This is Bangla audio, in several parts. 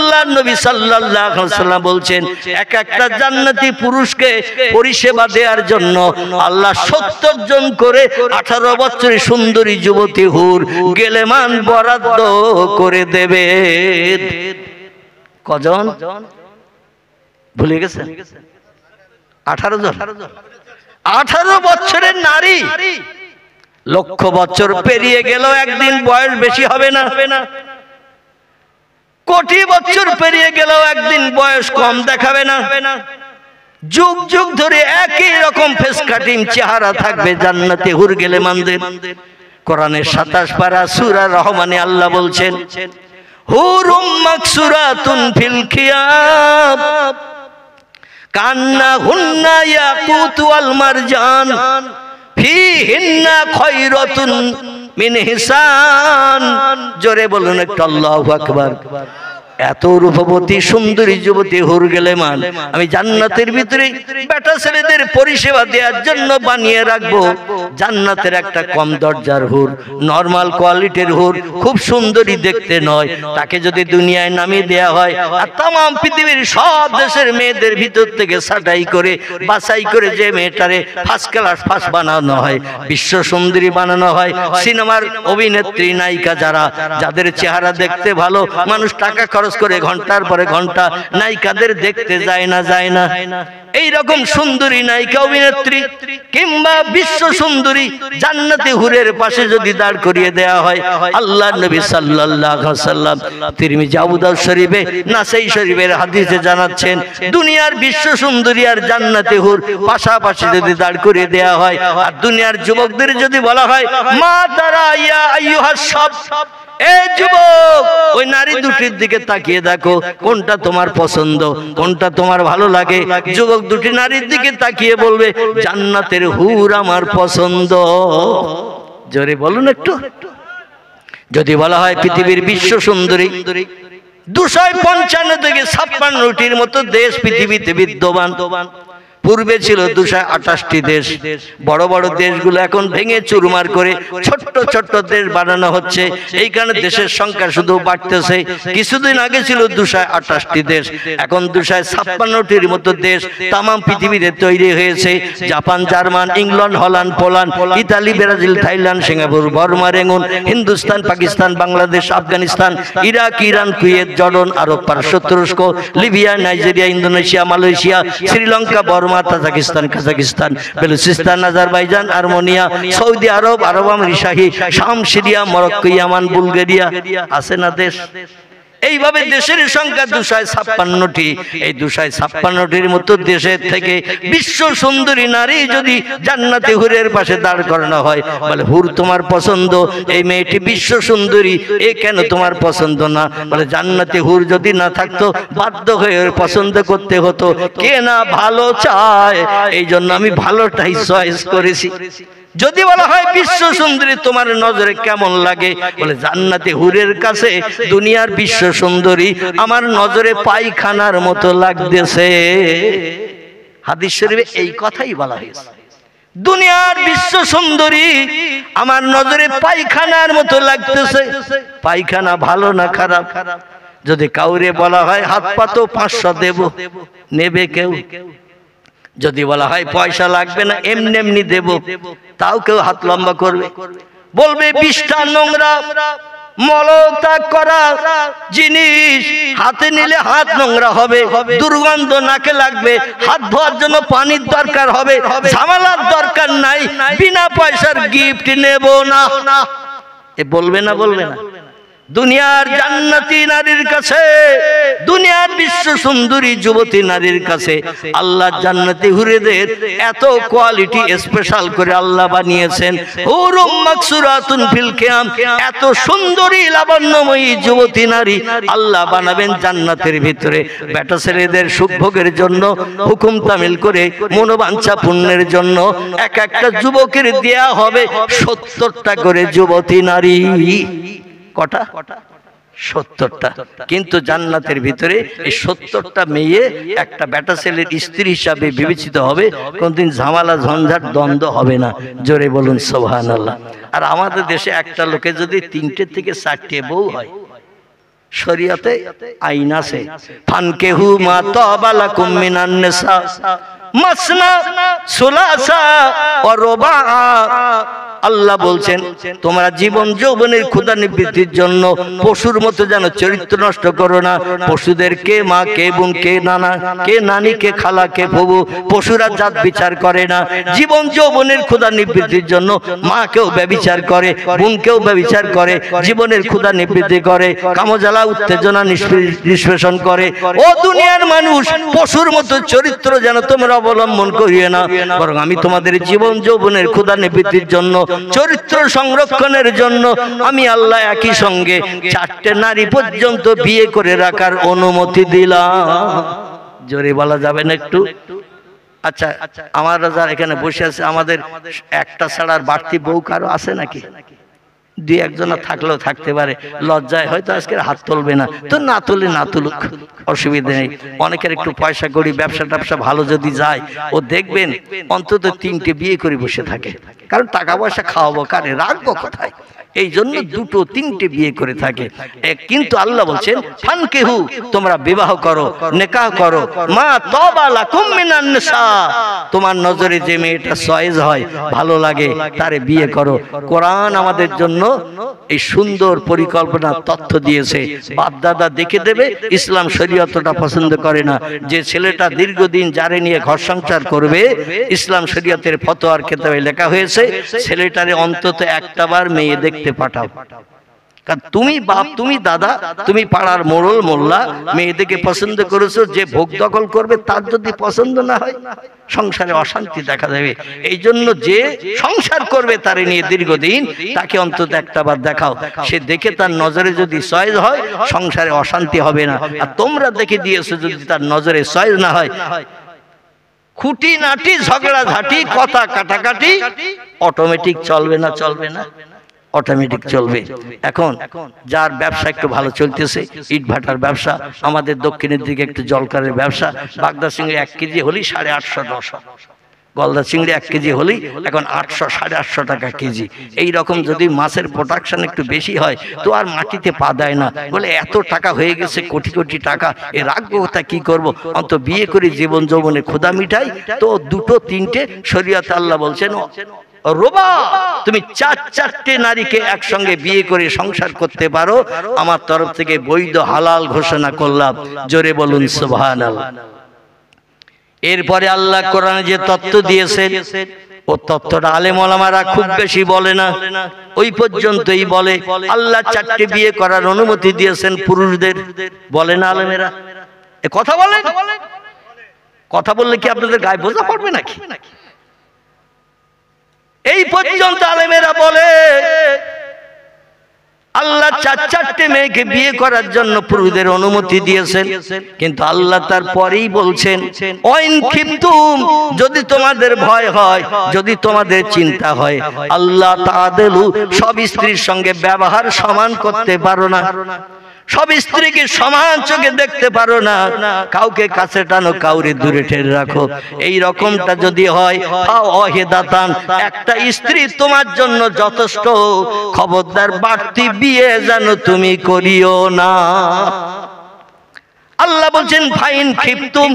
আল্লাহর নবী সাল্লাল্লাহু আলাইহি ওয়াসাল্লাম বলছেন এক একটা জান্নাতি পুরুষকে পরিষেবা দেওয়ার জন্য আল্লাহ 70 জন করে 18 বছরের সুন্দরী যুবতী হুর গেলেমান বরাদ্দ করে দেবে। কজন ভুলে গেছেন? 18 জন। 18 বছরের নারী। লক্ষ বছর পেরিয়ে গেল, একদিন বয়স বেশি হবে না। কোটি বছর পেরিয়ে গেল, একদিন বয়স কম দেখাবে না। যুগ যুগ ধরে একই রকম ফেস কাটিং চেহারা থাকবে জান্নাতে হুর গেলেমানদের। কোরআনের 27 পারা সূরা রহমানে আল্লাহ বলছেন হুরুম মাকসুরাতুন ফিল খিয়াব কান্না হুন্না ইয়াকুত ওয়াল মারজান ফিহিন্না খায়রাতুন মিন হিসান। জোরে বলুন একটু আল্লাহু আকবার। এত রূপবতী সুন্দরী যুবতী হুর গেলেমান আমি জান্নাতের ভিতরে বেটা ছেলেদের পরিষেবা দেওয়ার জন্য বানিয়ে রাখবো। জান্নাতের একটা কম দরজার হুর, নরমাল কোয়ালিটির হুর, খুব সুন্দরী দেখতে নয়, তাকে যদি দুনিয়ায় নামিয়ে দেয়া হয় আর তাম পৃথিবীর সব দেশের মেয়েদের ভিতর থেকে ছাঁটাই করে বাছাই করে যে মেয়েটারে ফার্স্ট ক্লাস ফার্স্ট বানানো হয়, বিশ্ব সুন্দরী বানানো হয়, সিনেমার অভিনেত্রী নায়িকা যাদের চেহারা দেখতে ভালো, মানুষ টাকা খরচ করে ঘন্টার পরে ঘন্টা নায়িকাদের দেখতে যায় না। এই রকম সুন্দরী নায়িকা অভিনেত্রী কিংবা বিশ্ব সুন্দরী জান্নাতি হুরের পাশে যদি দাঁড় করিয়ে দেয়া হয়, আল্লাহর নবী সাল্লাল্লাহু আলাইহি ওয়াসাল্লাম তিরমিজি আবু দাউদ শরীফে নাসাই শরীফের হাদিসে জানাচ্ছেন দুনিয়ার বিশ্ব সুন্দরী আর জান্নাতি হুর পাশাপাশি যদি দাঁড় করিয়ে দেয়া হয় আর দুনিয়ার যুবকদের যদি বলা হয় মা তারা ইয়া আইয়ুহাস শাব, এই যুবক ওই নারী দুটির দিকে তাকিয়ে দেখো কোনটা তোমার পছন্দ, কোনটা তোমার ভালো লাগে। যুবক দুটি নারীর দিকে তাকিয়ে বলবে জান্নাতের হুর আমার পছন্দ। জোরে বলুন একটু। যদি বলা হয় পৃথিবীর বিশ্ব সুন্দরী 255 থেকে 56টির মতো দেশ পৃথিবীতে বিদ্যমান, পূর্বে ছিল 228টি দেশ। বড় বড় দেশগুলো এখন ভেঙে চুরমার করে ছোট্ট ছোট্ট দেশ বানানো হচ্ছে, এই কারণে দেশের সংখ্যা শুধু বাড়তেছে। কিছুদিন আগে ছিল 228টি দেশ, এখন 256টির মতো দেশ তাম পৃথিবীতে তৈরি হয়েছে। Japan, German, England, Holland, Poland, Italy, Brazil, Thailand, Singapore, Burma, Rangoon, Hindustan, Pakistan, Bangladesh, Afghanistan, Iraq, Iran, Kuwait, Jordan, Arab, পারস্য, তুরস্ক, Libya, Nigeria, Indonesia, Malaysia, Sri Lanka, Burma, Tajikistan, Kazakhstan, Balochistan, Azerbaijan, Armenia, Saudi Arab, Arab আমিরি শাহী, শাম, সিরিয়া, মরক্কো, ইয়ামান, বুলগেরিয়া, আছে না দেশ। এইভাবে দেশের সংখ্যা 256টি। এই 256টির মতো দেশের থেকে বিশ্ব সুন্দরী নারী যদি জান্নাতি হুরের পাশে দাঁড় করানো হয়, বলে হুর তোমার পছন্দ, এই মেয়েটি বিশ্ব সুন্দরী, এ কেন তোমার পছন্দ না? বলে জান্নাতি হুর যদি না থাকতো বাধ্য হয়ে পছন্দ করতে হতো, কে না ভালো চায়, এই জন্য আমি ভালোটাই চয়েস করেছি। যদি বলা হয় বিশ্ব সুন্দরী তোমার নজরে কেমন লাগে, বলে জান্নাতি হুরের কাছে দুনিয়ার বিশ্ব সুন্দরী আমার নজরে পায়খানার মতো লাগতেছে। হাদিস শরীফে এই কথাই বলা হয়েছে, দুনিয়ার বিশ্ব সুন্দরী আমার নজরে পায়খানার মতো লাগতেছে। পায়খানা ভালো না খারাপ? যদি কাউরে বলা হয় হাত পা তো 500 দেব, নেবে কেউ? যদি বলা হয় পয়সা লাগবে না এমনি এমনি দেব, তাও কেউ হাত লম্বা করবে? বলবে 20টা নোংরা মলত্যাগ করা জিনিস হাতে নিলে হাত নোংরা হবে, দুর্গন্ধ নাকে লাগবে, হাত ধোয়ার জন্য পানির দরকার হবে, ঝামেলার দরকার নাই, বিনা পয়সার গিফট নেব না। এ বলবে না? বলবে না? দুনিয়ার জান্নাতি নারীর কাছে, দুনিয়ার বিশ্ব সুন্দরী যুবতী নারীর কাছে আল্লাহ জান্নাতি হুরেদের এত কোয়ালিটি স্পেশাল করে আল্লাহ বানিয়েছেন। হুরুম মাকসুরাতুন ফিল কিয়াম, এত সুন্দরী লাবণ্যময়ী যুবতী নারী আল্লাহ বানাবেন জান্নাতের ভিতরে বেটা ছেলেদের সুখভোগের জন্য, হুকুম তামিল করে মনোবাঞ্ছা পূর্ণের জন্য। এক একটা যুবকের দেয়া হবে 70টা করে যুবতী নারী। কটা? 70টা। কিন্তু জান্নাতের ভিতরে এই 70টা মেয়ে একটা বেটা ছেলের স্ত্রী হিসাবে বিবেচিত হবে, কোনদিন ঝামেলা ঝঞ্ঝাট দ্বন্দ্ব হবে না। জোরে বলুন সুবহানাল্লাহ। আর আমাদের দেশে একটা লোকে যদি 3টে থেকে 4টে বউ হয়, শরীয়তে আইন আছে, ফানকেহু মা তাবা লাকুম মিনান নিসা মাসনা সুলাসা ওয়া রুবা। আল্লাহ বলছেন তোমরা জীবন যৌবনের ক্ষুধা নিবৃত্তির জন্য পশুর মতো যেন চরিত্র নষ্ট করো না। পশুদের কে মা, কে বোন, কে নানা, কে নানি, কে খালা, কে ফুবু, পশুরা জাত বিচার করে না। জীবন যৌবনের ক্ষুধা নিবৃত্তির জন্য মাকেও ব্যভিচার করে, বোনকেও ব্যভিচার করে, জীবনের ক্ষুধা নিবৃত্তি করে, কামজ্বালা উত্তেজনা নিষ্পেষণ করে। ও দুনিয়ার মানুষ, পশুর মতো চরিত্র যেন তোমরা অবলম্বন করিয়ে না, বরং আমি তোমাদের জীবন যৌবনের ক্ষুধা নিবৃত্তির জন্য, চরিত্র সংরক্ষণের জন্য আমি আল্লাহ একই সঙ্গে 4টে নারী পর্যন্ত বিয়ে করে রাখার অনুমতি দিলাম। জোরে বলা যাবে না একটু? আচ্ছা, আমরা যারা এখানে বসে আছে, আমাদের একটা ছাড়ার বাড়তি বউ কারো আছে নাকি? দুই একজনা থাকলেও থাকতে পারে, লজ্জায় হয়তো আজকে হাত তুলবে না, তো না তুলে না তুলুক, অসুবিধা নেই। অনেকের একটু পয়সা করি, ব্যবসা ট্যাবসা ভালো যদি যায়, ও দেখবেন অন্তত 3টে বিয়ে করে বসে থাকে, কারণ টাকা পয়সা খাওয়াবো কারে, রাখবো কোথায়, এই জন্য 2টো 3টে বিয়ে করে থাকে। কিন্তু আল্লাহ বলছেন ফানকেহু, তোমরা বিবাহ করো, নেকাহ করো, মা তাবা লাকুম মিনান নিসা, তোমার নজরে যে মেয়েটা চয়েস হয়, ভালো লাগে, তারে বিয়ে করো। কোরআন আমাদের জন্য এই সুন্দর পরিকল্পনা তথ্য দিয়েছে। বাপ দাদা দেখে দেবে, ইসলাম শরীয়তটা পছন্দ করে না। যে ছেলেটা দীর্ঘদিন যারে নিয়ে ঘর সংসার করবে, ইসলাম শরীয়তের ফতোয়ার কিতাবে লেখা হয়েছে ছেলেটারে অন্তত একটাবার মেয়ে দেখতে পাঠাও। কারণ তুমি বাপ, তুমি দাদা, তুমি পাড়ার মোড়ল মোল্লা, মেয়েদেরকে পছন্দ করেছো, যে ভোগ দখল করবে তার যদি পছন্দ না হয়, সংসারে অশান্তি দেখা দেবে। এই জন্য যে সংসার করবে তারে নিয়ে দীর্ঘদিন, তাকে অন্তত একটাবার দেখাও। সে দেখে তার নজরে যদি চয়েস হয়, সংসারে অশান্তি হবে না। আর তোমরা দেখে দিয়েছো, যদি তার নজরে চয়েস না হয়, খুঁটি নাটি ঝগড়া ঝাঁটি কথা কাটাকাটি অটোমেটিক চলবে না, চলবে না, অটোমেটিক চলবে। এখন যার ব্যবসা একটু ভালো চলতেছে, ইট ভাটার ব্যবসা, আমাদের দক্ষিণের দিকে একটু জলকারের ব্যবসা, বাগদা চিংড়ি 1 কেজি হলেই 850-900, গলদা চিংড়ি 1 কেজি হলেই এখন 800-850 টাকা কেজি। এই রকম যদি মাছের প্রোডাকশন একটু বেশি হয়, তো আর মাটিতে পা দেয় না, বলে এত টাকা হয়ে গেছে, কোটি কোটি টাকা, এ রাখবো কোথা, কি করবো, অন্ত বিয়ে করে জীবন যৌবনে ক্ষুধা মিটাই। তো 2টো 3টে শরীয়তে আল্লাহ বলছেন রোবা, তুমি 4-4টে নারীকে একসঙ্গে বিয়ে করে সংসার করতে পারো, আমার তরফ থেকে বৈধ হালাল ঘোষণা করলাম। জোরে বলুন সুবহানাল্লাহ। এরপরে আল্লাহ কোরআনে যে তত্ত্ব দিয়েছেন, ও তত্ত্বটা আলেম ওলামারা খুব বেশি বলে না, ওই পর্যন্তই বলে। আল্লাহ 4টে বিয়ে করার অনুমতি দিয়েছেন পুরুষদের, বলে না আলেমেরা? এ কথা বলেন, কথা বললে কি আপনাদের গায়ে বোঝা পড়বে নাকি? এই পর্যন্ত আলেমেরা বলে আল্লাহ 4-4টে মেয়েকে বিয়ে করার জন্য পুরুষদের অনুমতি দিয়েছেন। কিন্তু আল্লাহ তারপরেই বলছেন ওয়াইন খিফতুম, যদি তোমাদের ভয় হয়, যদি তোমাদের চিন্তা হয়, আল্লাহ তাআদেলু, সব স্ত্রীর সঙ্গে ব্যবহার সমান করতে পারো না, সব স্ত্রীকে সমান চোখে দেখতে পারো না, কাউকে কাছে টানো, কাউরে দূরে ঠেলে রাখো। এই রকমটা যদি হয়, ওয়াহিদাতান, একটা স্ত্রী তোমার জন্য যথেষ্ট, খবরদার বাড়তি বিয়ে যেন তুমি করিও না। আল্লাহ বলছেন ফাইন খিফতুম,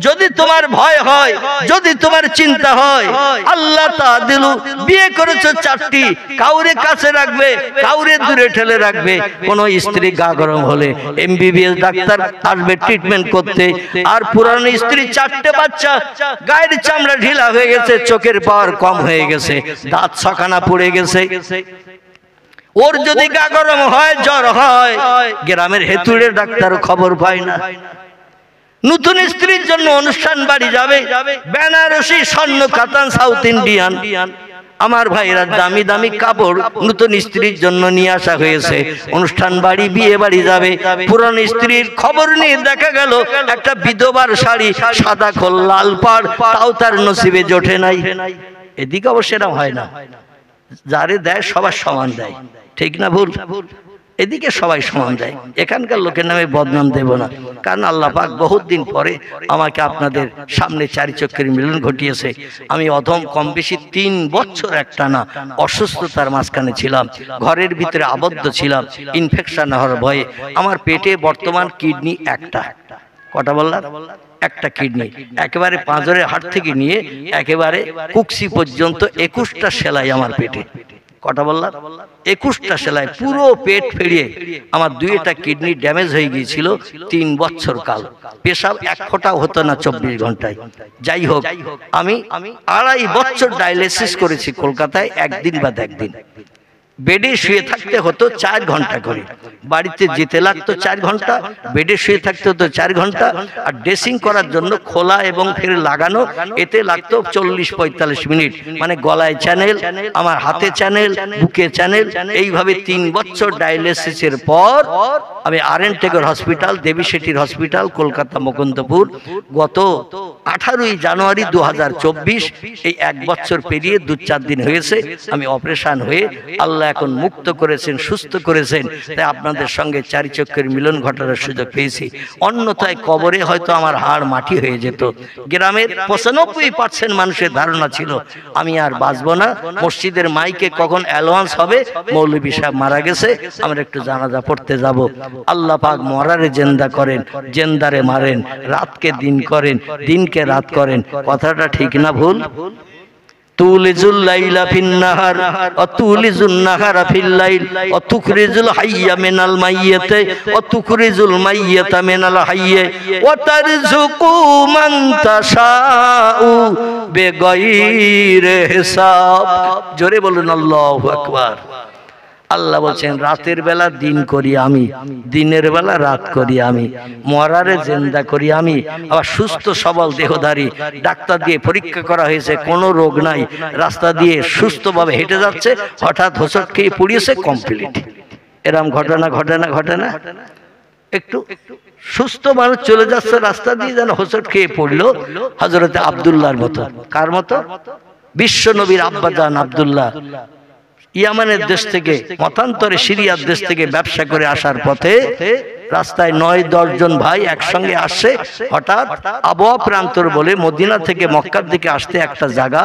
যদি তোমার ভয় হয়, যদি তোমার চিন্তা হয়, আল্লাহ তাআদিলু, বিয়ে করেছো 4টি, কাউরে কাছে রাখবে, কাউরে দূরে ঠেলে রাখবে। কোন স্ত্রী গা গরম হলে এমবিবিএস ডাক্তার আসবে ট্রিটমেন্ট করতে, আর পুরানো স্ত্রী 4টে বাচ্চা, গায়ের চামড়া ঢিলা হয়ে গেছে, চোখের পাওয়ার কম হয়ে গেছে, দাঁত ছকানা পড়ে গেছে, ওর যদি গা গরম হয়, জ্বর হয়, গ্রামের হেতুড়ে ডাক্তার খবর পায় না। নতুন স্ত্রীর জন্য অনুষ্ঠান বাড়ি যাবে, বেনারসি, স্বর্ণ কাতান, সাউথ ইন্ডিয়ান, আমার ভাইরা দামি দামি কাপড় নতুন স্ত্রীর জন্য নিয়ে আসা হয়েছে। অনুষ্ঠান বাড়ি, বিয়ে বাড়ি যাবে, পুরানো স্ত্রীর খবর নিয়ে দেখা গেল একটা বিধবার শাড়ি, সাদা খোল, লাল পাড়, তাও তার নসিবে জোটে নাই। এদিকে অবশ্য এরকম হয় না, যারে দেয় সবার সমান দেয়, ঠিক না ভুল? এদিকে সবাই সমান দেয়, এখানকার লোকের নামে বদনাম দেব না। কারণ আল্লাহ পাক বহুত দিন পরে আমাকে আপনাদের সামনে চারি চক্ষের মিলন ঘটিয়েছে। আমি অধম কম বেশি 3 বছর একটানা অসুস্থতার মাঝখানে ছিলাম, ঘরের ভিতরে আবদ্ধ ছিলাম ইনফেকশন হওয়ার ভয়ে। আমার পেটে বর্তমান কিডনি একটা, কটা বললাম? একটা কিডনি, একেবারে পাঁজরের হাড় থেকে নিয়ে একেবারে কুকসি পর্যন্ত 21টা সেলাই আমার পেটে। কটা বললাম? 21টা সেলাই, পুরো পেট ফেড়িয়ে আমার 2টা কিডনি ড্যামেজ হয়ে গিয়েছিল 3 বছর কাল। পেশাব 1 ফোঁটাও হতো না 24 ঘন্টায়। যাই হোক, আমি 2.5 বছর ডায়ালিসিস করেছি কলকাতায়, একদিন বাদ একদিন। বেডে শুয়ে থাকতে হতো 4 ঘন্টা করে, বাড়িতে যেতে লাগতো 4 ঘন্টা, বেডে শুয়ে থাকতে হতো 4 ঘন্টা, আর ড্রেসিং করার জন্য খোলা এবং ফের লাগানো এতে লাগতো 40-45 মিনিট। মানে গলায় চ্যানেল, আমার হাতে চ্যানেল, বুকে চ্যানেল, এইভাবে 3 বছর ডায়ালিসিসের পর আমি আরএন টেগর হসপিটাল, দেবী শেঠির হসপিটাল, কলকাতা মুকুন্দপুর, গত 18ই জানুয়ারি 2024, এই 1 বছর পেরিয়ে 2-4 দিন হয়েছে আমি অপারেশন হয়ে আল্লাহ এখন মুক্ত করেছেন, সুস্থ করেছেন। তাই আপনাদের সঙ্গে চারি চক্ষের মিলন ঘটানোর সুযোগ পেয়েছি। অন্যথায় কবরে হয়তো আমার হাড় মাটি হয়ে যেত। গ্রামের 95% মানুষের ধারণা ছিল আমি আর বাঁচব না, মসজিদের মাইকে কখন অ্যালাউন্স হবে মৌলভী সাহেব মারা গেছে, আমরা একটু জানাজা পড়তে যাব। আল্লাহ পাক মরারে জিন্দা করেন, জিন্দারে মারেন, রাতকে দিন করেন, দিনকে রাত করেন। কথাটা ঠিক না ভুল? তুলিজুল লাইলা ফিন নাহার ওয়া তুলিজুন নাহারা ফিল লাইল ওয়া তুখরিজুল হাইয়া মিনাল মাইয়িতি ওয়া তুখরিজুল মাইয়িতা মিনাল হাইয়্যি ওয়া তারযুকু মান তাশাউ বিগাইরি হিসাব। জোরে বলুন আল্লাহু আকবার। আল্লাহ বলছেন রাতের বেলা দিন করি আমি, দিনের বেলা রাত করি আমি, মরারে জিন্দা করি আমি। আবার সুস্থ সবল দেহধারী, ডাক্তার দিয়ে পরীক্ষা করা হয়েছে, কোনো রোগ নাই, রাস্তা দিয়ে সুস্থভাবে হেঁটে যাচ্ছে, হঠাৎ হোঁচট খেয়ে পড়িয়েছে, কমপ্লিট। এরকম ঘটনা ঘটনা ঘটনা একটু সুস্থ মানুষ চলে যাচ্ছে রাস্তা দিয়ে, যেন হোঁচট খেয়ে পড়লো হযরতে আব্দুল্লাহর মতো। কার মতো? বিশ্ব নবীর আব্বাজান আব্দুল্লাহ ইয়ামানের দেশ থেকে, মতান্তরে সিরিয়ার দেশ থেকে ব্যবসা করে আসার পথে রাস্তায় 9-10 জন ভাই একসঙ্গে আসছে। হঠাৎ আবহাওয়া প্রান্তর বলে মদিনা থেকে মক্কার দিকে আসতে একটা জায়গা,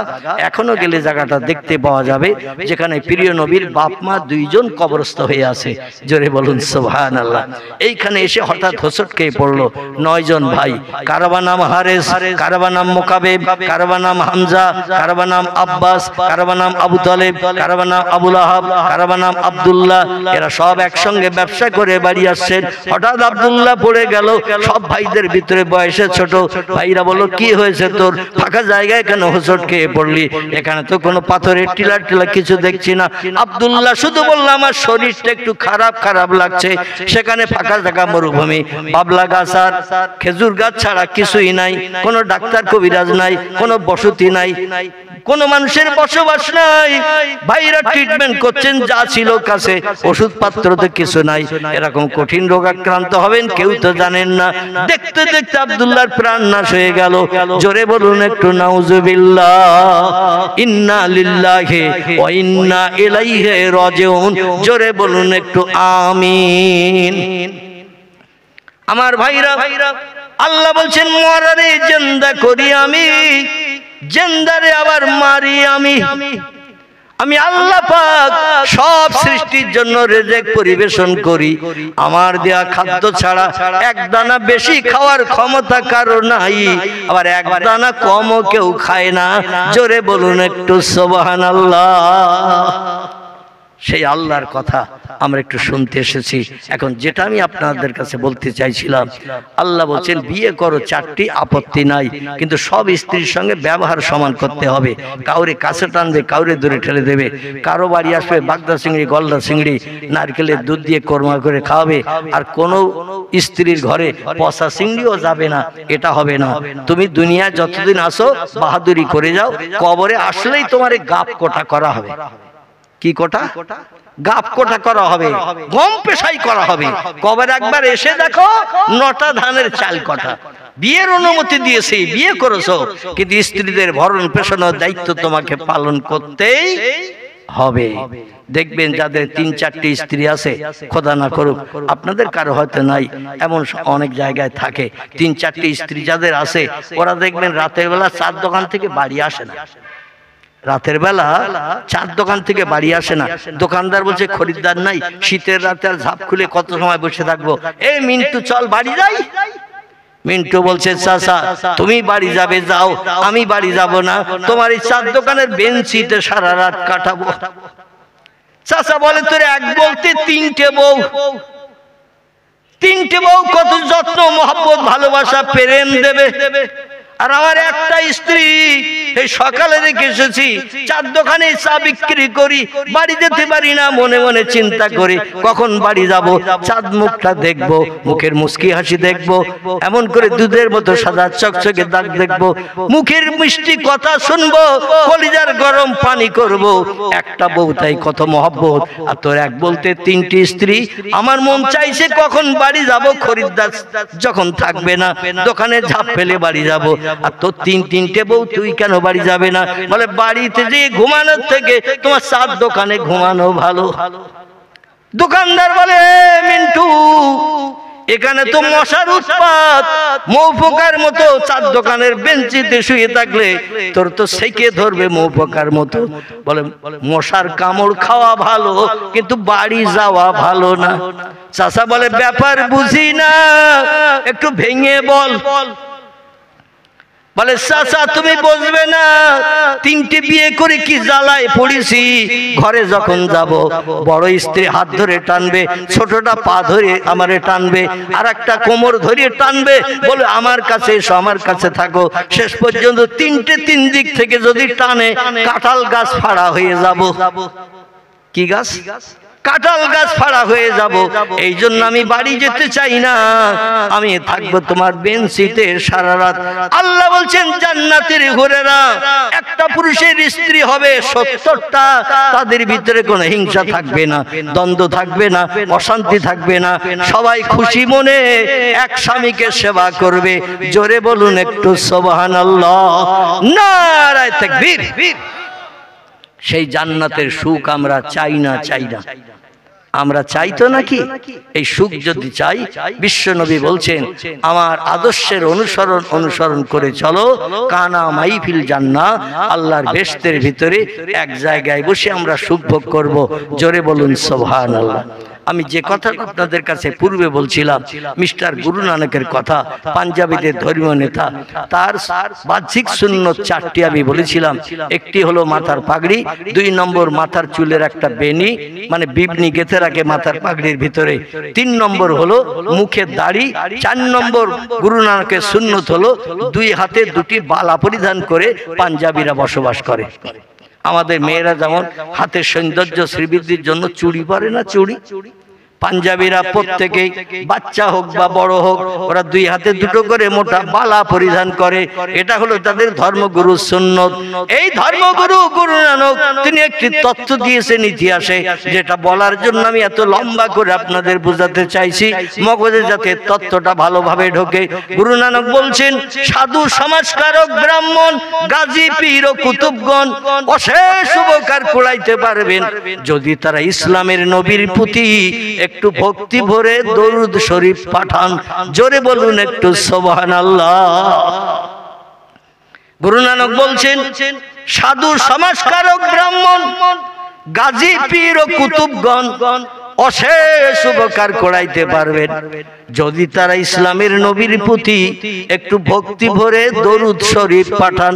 এখনো গেলে জায়গাটা দেখতে পাওয়া যাবে, যেখানে প্রিয় নবীর বাপ মা 2 জন কবরস্থ হয়ে আছে। জোরে বলুন সুবহানাল্লাহ। এইখানে এসে হঠাৎ হোঁচট খেয়ে পড়লো 9 জন ভাই। কারবা নাম হারেস, কারবা নাম মুকাবেব, কারবা নাম হামজা, কারবা নাম আব্বাস, কারবা নাম আবু তালেব, কারবা নাম আবু লাহাব, কারবা নাম আব্দুল্লাহ। এরা সব একসঙ্গে ব্যবসা করে বাড়ি আসছেন। হঠাৎ আব্দুল্লাহ পড়ে গেল। সব ভাইদের ভিতরে বয়সে ছোট ভাইরা বলল, কি হয়েছে তোর? ফাঁকা জায়গায় কেন হোঁচট খেয়ে পড়লি? এখানে তো কোনো পাথরের টিলা টিলা কিছু দেখছি না। আব্দুল্লাহ শুধু বলল, আমার শরীরটা একটু খারাপ খারাপ লাগছে। সেখানে ফাঁকা জায়গা, মরুভূমি, বাবলা গাছ আর খেজুর গাছ ছাড়া কিছুই নাই, কোনো ডাক্তার কবিরাজ নাই, কোনো বসতি নাই, কোন মানুষের বসবাস নাই। ভাইরা ট্রিটমেন্ট করছেন যা ছিল কাছে, ওষুধপত্র তো কিছু নাই। এরকম কঠিন রোগ আক্রান্ত হবেন কেউ তো জানেন না। দেখতে দেখতে আব্দুল্লাহর প্রাণ নাশ হয়ে গেল। জোরে বলুন একটু নাউজুবিল্লাহ। ইন্না লিল্লাহি ওয়া ইন্না ইলাইহি রাজিউন। জোরে বলুন একটু আমিন। আমার ভাইরা, আল্লাহ বলছেন মরারে জিন্দা করি আমি, জিন্দারে আবার মারি আমি। আমি আল্লাহ পাক সব সৃষ্টির জন্য রিজিক পরিবেশন করি। আমার দেয়া খাদ্য ছাড়া এক দানা বেশি খাওয়ার ক্ষমতা কারো নাই, আবার এক দানা কমও কেউ খায় না। জোরে বলুন একটু সুবহানাল্লাহ। সেই আল্লাহর কথা আমরা একটু শুনতে এসেছি। এখন যেটা আমি আপনাদের কাছে বলতে চাইছিলাম, আল্লাহ বলছেন বিয়ে করো 4টি, আপত্তি নাই, কিন্তু সব স্ত্রীর সঙ্গে ব্যবহার সমান করতে হবে। কাউরে কাছে টানবে, কাউরে দূরে ঠেলে দেবে। কারো বাড়ি আসবে বাগদা চিংড়ি, গলদা চিংড়ি, নারকেলের দুধ দিয়ে কোরমা করে খাওয়াবে, আর কোনো স্ত্রীর ঘরে পচা চিংড়িও যাবে না। এটা হবে না। তুমি দুনিয়া যতদিন আসো বাহাদুরি করে যাও, কবরে আসলেই তোমার গাপ কোটা করা হবে। কি কোটা? গাপ কোটা করা হবে, গম পেশাই করা হবে। কবর একবার এসে দেখো 9টা ধানের চাল কটা। বিয়ের অনুমতি দিয়েছে, বিয়ে করেছো, কিন্তু স্ত্রীদের ভরণ পোষণের দায়িত্ব তোমাকে পালন করতেই হবে। দেখবেন যাদের 3-4টি স্ত্রী আছে, খোদা না করুক আপনাদের কারো হয়তো নাই, এমন অনেক জায়গায় থাকে, 3-4টি স্ত্রী যাদের আছে ওরা দেখবেন রাতের বেলা চার দোকান থেকে বাড়ি আসে না। রাতের বেলা চার দোকান থেকে বাড়ি আসে না। দোকানদার বলছে খরিদ্দার নাই, শীতের রাতে আর ঝাপ খুলে কত সময় বসে থাকবো, এই মিন্টু চল বাড়ি যাই। মিন্টু বলছে চাচা তুমি বাড়ি যাবে যাও, আমি বাড়ি যাব না, তোমার এই চার দোকানের বেঞ্চিতে সারা রাত কাটাবো। চাচা বলে তোর এক বলতে 3টে বউ, 3টে বউ কত যত্ন মহব্বত ভালোবাসা প্রেম দেবে, আর আমার একটা স্ত্রী, এই সকালে রেখে এসেছি, চার দোকানে চা বিক্রি করি, বাড়ি যেতে পারি না, মনে মনে চিন্তা করি কখন বাড়ি যাব, চাঁদ মুখটা দেখবো, মুখের মুস্কি হাসি দেখবো, এমন করে দুধের মতো সাদা চকচকে দাগ দেখবো, মুখের মিষ্টি কথা শুনবো, কলিজার গরম পানি করব। একটা বউ তাই কত মহব্বত, আর তোর এক বলতে 3টি স্ত্রী। আমার মন চাইছে কখন বাড়ি যাব, খরিদ্দার যখন থাকবে না দোকানে ঝাঁপ ফেলে বাড়ি যাব। আর তোর 3-3টে বউ, তুই কেন বাড়ি যাবে না? বলে বাড়িতে যে ঘুমানোর থেকে তোমার চার দোকানে ঘুমানো ভালো। দোকানদার বলে মিন্টু এখানে তো মশার উৎপাত, মৌপোকার মতো চার দোকানের বেঞ্চিতে শুয়ে থাকলে তোর তো সেকে ধরবে মৌপোকার মতো। বলে মশার কামড় খাওয়া ভালো, কিন্তু বাড়ি যাওয়া ভালো না। চাচা বলে ব্যাপার বুঝি না, একটু ভেঙে বল। বলে চাচা তুমি বুঝবে না, 3টে বিয়ে করে কি জ্বালায় পড়েছি। ঘরে যখন যাব বড় স্ত্রী হাত ধরে টানবে, ছোটটা পা ধরে আমারে টানবে, আর একটা কোমর ধরিয়ে টানবে, বলে আমার কাছে এসো, আমার কাছে থাকো। শেষ পর্যন্ত 3টে 3 দিক থেকে যদি টানে কাঁঠাল গাছ ফাড়া হয়ে যাব। কি গাছ? কাঁঠাল গাছ ফাড়া হয়ে যাব। এই জন্য আমি বাড়ি যেতে চাই না, আমি থাকবো তোমার বেঞ্চিতে সারা রাত। আল্লাহ বলছেন জান্নাতের হুরেরা একটা পুরুষের স্ত্রী হবে 70টা, তাদের ভিতরে কোনো হিংসা থাকবে না, দ্বন্দ্ব থাকবে না, অশান্তি থাকবে না, সবাই খুশি মনে এক স্বামীকে সেবা করবে। জোরে বলুন একটু সুবহানাল্লাহ, নারায়ে তাকবীর। সেই জান্নাতের সুখ আমরা চাই না, চাই না, আমরা চাই তো নাকি? এই সুখ যদি চাই, বিশ্বনবী বলছেন আমার আদর্শের অনুসরণ করে চলো, কানা মাইফিল জান্নাহ, আল্লাহর বেহেশতের ভিতরে এক জায়গায় বসে আমরা সুখ ভোগ করব। জোরে বলুন সুবহানাল্লাহ। আমি যে কথা আপনাদের কাছে পূর্বে বলছিলাম, মিস্টার গুরু নানকের কথা, পাঞ্জাবিদের ধর্মীয় নেতা, তার বাহ্যিক সুন্নত 4টি আমি বলেছিলাম। একটি হলো মাথার পাগড়ি, 2 নম্বর মাথার চুলের একটা বেনি মানে বিবনি গেঁথে রাখে মাথার পাগড়ির ভিতরে, 3 নম্বর হলো মুখের দাড়ি, 4 নম্বর গুরু নানকের সুন্নত হলো 2 হাতে 2টি বালা পরিধান করে পাঞ্জাবিরা বসবাস করে। আমাদের মেয়েরা যেমন হাতের সৌন্দর্য শ্রীবৃদ্ধির জন্য চুড়ি পরে না, চুড়ি, পাঞ্জাবিরা প্রত্যেকেই বাচ্চা হোক বা বড় হোক ওরা 2 হাতে 2টো করে মোটা বালা পরিধান করে। এটা হলো তাদের ধর্মগুরু সুন্নত। এই ধর্মগুরু গুরু নানক তিনি একটি তথ্য দিয়েছেন ইতিহাসে, যেটা বলার জন্য আমি এত লম্বা করে আপনাদের বোঝাতে চাইছি, মগজে যাতে তথ্যটা ভালোভাবে ঢোকে। গুরু নানক বলছেন সাধু সমাজকারক ব্রাহ্মণ গাজী পীর ও কুতুবগণ অশেষ উপকার কুড়াইতে পারবেন যদি তারা ইসলামের নবীর প্রতি একটু ভক্তি ভরে দরুদ শরীফ পাঠান। জোরে বলুন একটু সুবহানাল্লাহ। গুরু নানক বলছেন সাধু সমাজকারক ব্রাহ্মণ গাজী পীর ও কুতুবগণ অশেষ উপকার করাইতে পারবেন যদি তারা ইসলামের নবীর প্রতি একটু ভক্তি ভরে দরুদ শরীফ পাঠান।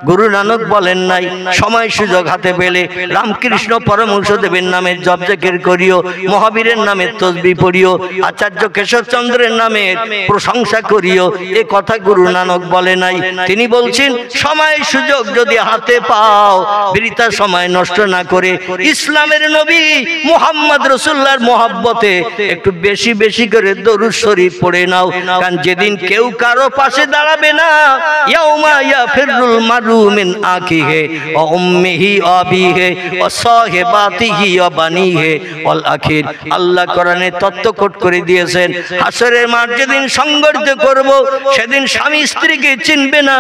গুরু নানক বলেন নাই সময় সুযোগ হাতে পেলে রামকৃষ্ণ পরমহংসদেবের নামে জপ জিকির করিও, মহাবীরের নামে তসবিহ পড়িও, আচার্য কেশবচন্দ্রের নামে প্রশংসা করিও, এ কথা গুরু নানক বলে নাই। তিনি বলছেন সময় সুযোগ যদি হাতে পাও বৃথা সময় নষ্ট না করে ইসলামের নবী মুহাম্মদ রাসূলুল্লাহর মহব্বতে একটু বেশি বেশি করে দরুদ শরীফ পড়ে নাও। কারণ যেদিন কেউ কারো পাশে দাঁড়াবে না, ইয়াউমা ইয়াফিরুল মারউ ফারু মিন আখিহি ওয়া উম্মিহি ওয়া আবিহি ওয়া সাহিবাতিহি ওয়া বানিহি ওয়াল আখির। আল্লাহ কোরআনে তত্ত্বকোট করে দিয়েছেন, হাসরের মাঠ যেদিন সংঘর্ষ করব সেদিন স্বামী স্ত্রীকে চিনবে না,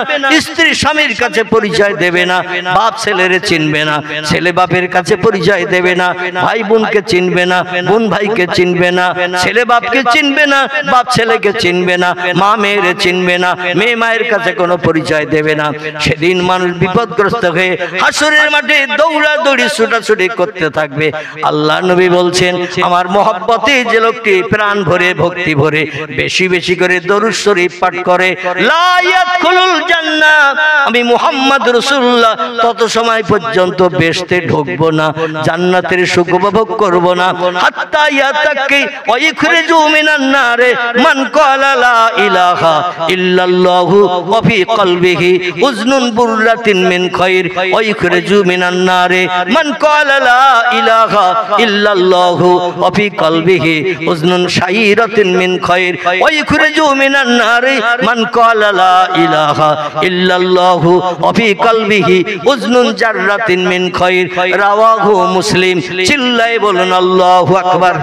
স্ত্রী স্বামীর কাছে পরিচয় দেবে না, বাপ ছেলেরে চিনবে না, ছেলে বাপের কাছে পরিচয় দেবে না, ভাই বোনকে চিনবে না, বোন ভাইকে চিনবে না, ছেলে বাপকে চিনবে না, বাপ ছেলেকে চিনবে না, মা মেয়েরে চিনবে না, মেয়ে মায়ের কাছে কোনো পরিচয় দেবে না। সেদিন মানুষ বিপদগ্রস্ত হয়ে হাসরের মাঠে দৌড়াদৌড়ি ছুটাছুটি করতে থাকবে। আল্লাহ নবী বলছেন, আমার মহব্বতে যে লোকটি প্রাণ ভরে ভক্তি ভরে বেশি বেশি করে দরুদ শরীফ পাঠ করে, লা ইয়াদখুলুল জান্নাহ, আমি মুহাম্মদ রাসূলুল্লাহ তত সময় পর্যন্ত বেহেশতে ঢুকবো না, জান্নাতের সুখ উপভোগ করব না, হাত্তা ইয়াতাকি ওয়া ইখরিজু মিনান নারে মান ক্বালা লা ইলাহা ইল্লাল্লাহু ওয়া ফি কলবিহি উজনুন বুররাতিন মিন খায়র ওয়া ইখরিজু মিনান নারে মান ক্বালা লা ইলাহা ইল্লাল্লাহু ওয়া ফি কলবিহি উজনুন শাইরাতিন মিন খায়র ওয়া ইখরিজু মিনান নারে মান ক্বালা লা ইলাহা ইল্লাল্লাহু ওয়া ফি কলবিহি উজনুন জাররাতিন মিন খায়র। রাওয়াহু মুসলিম। চিল্লায়ে বলুন আল্লাহু আকবার।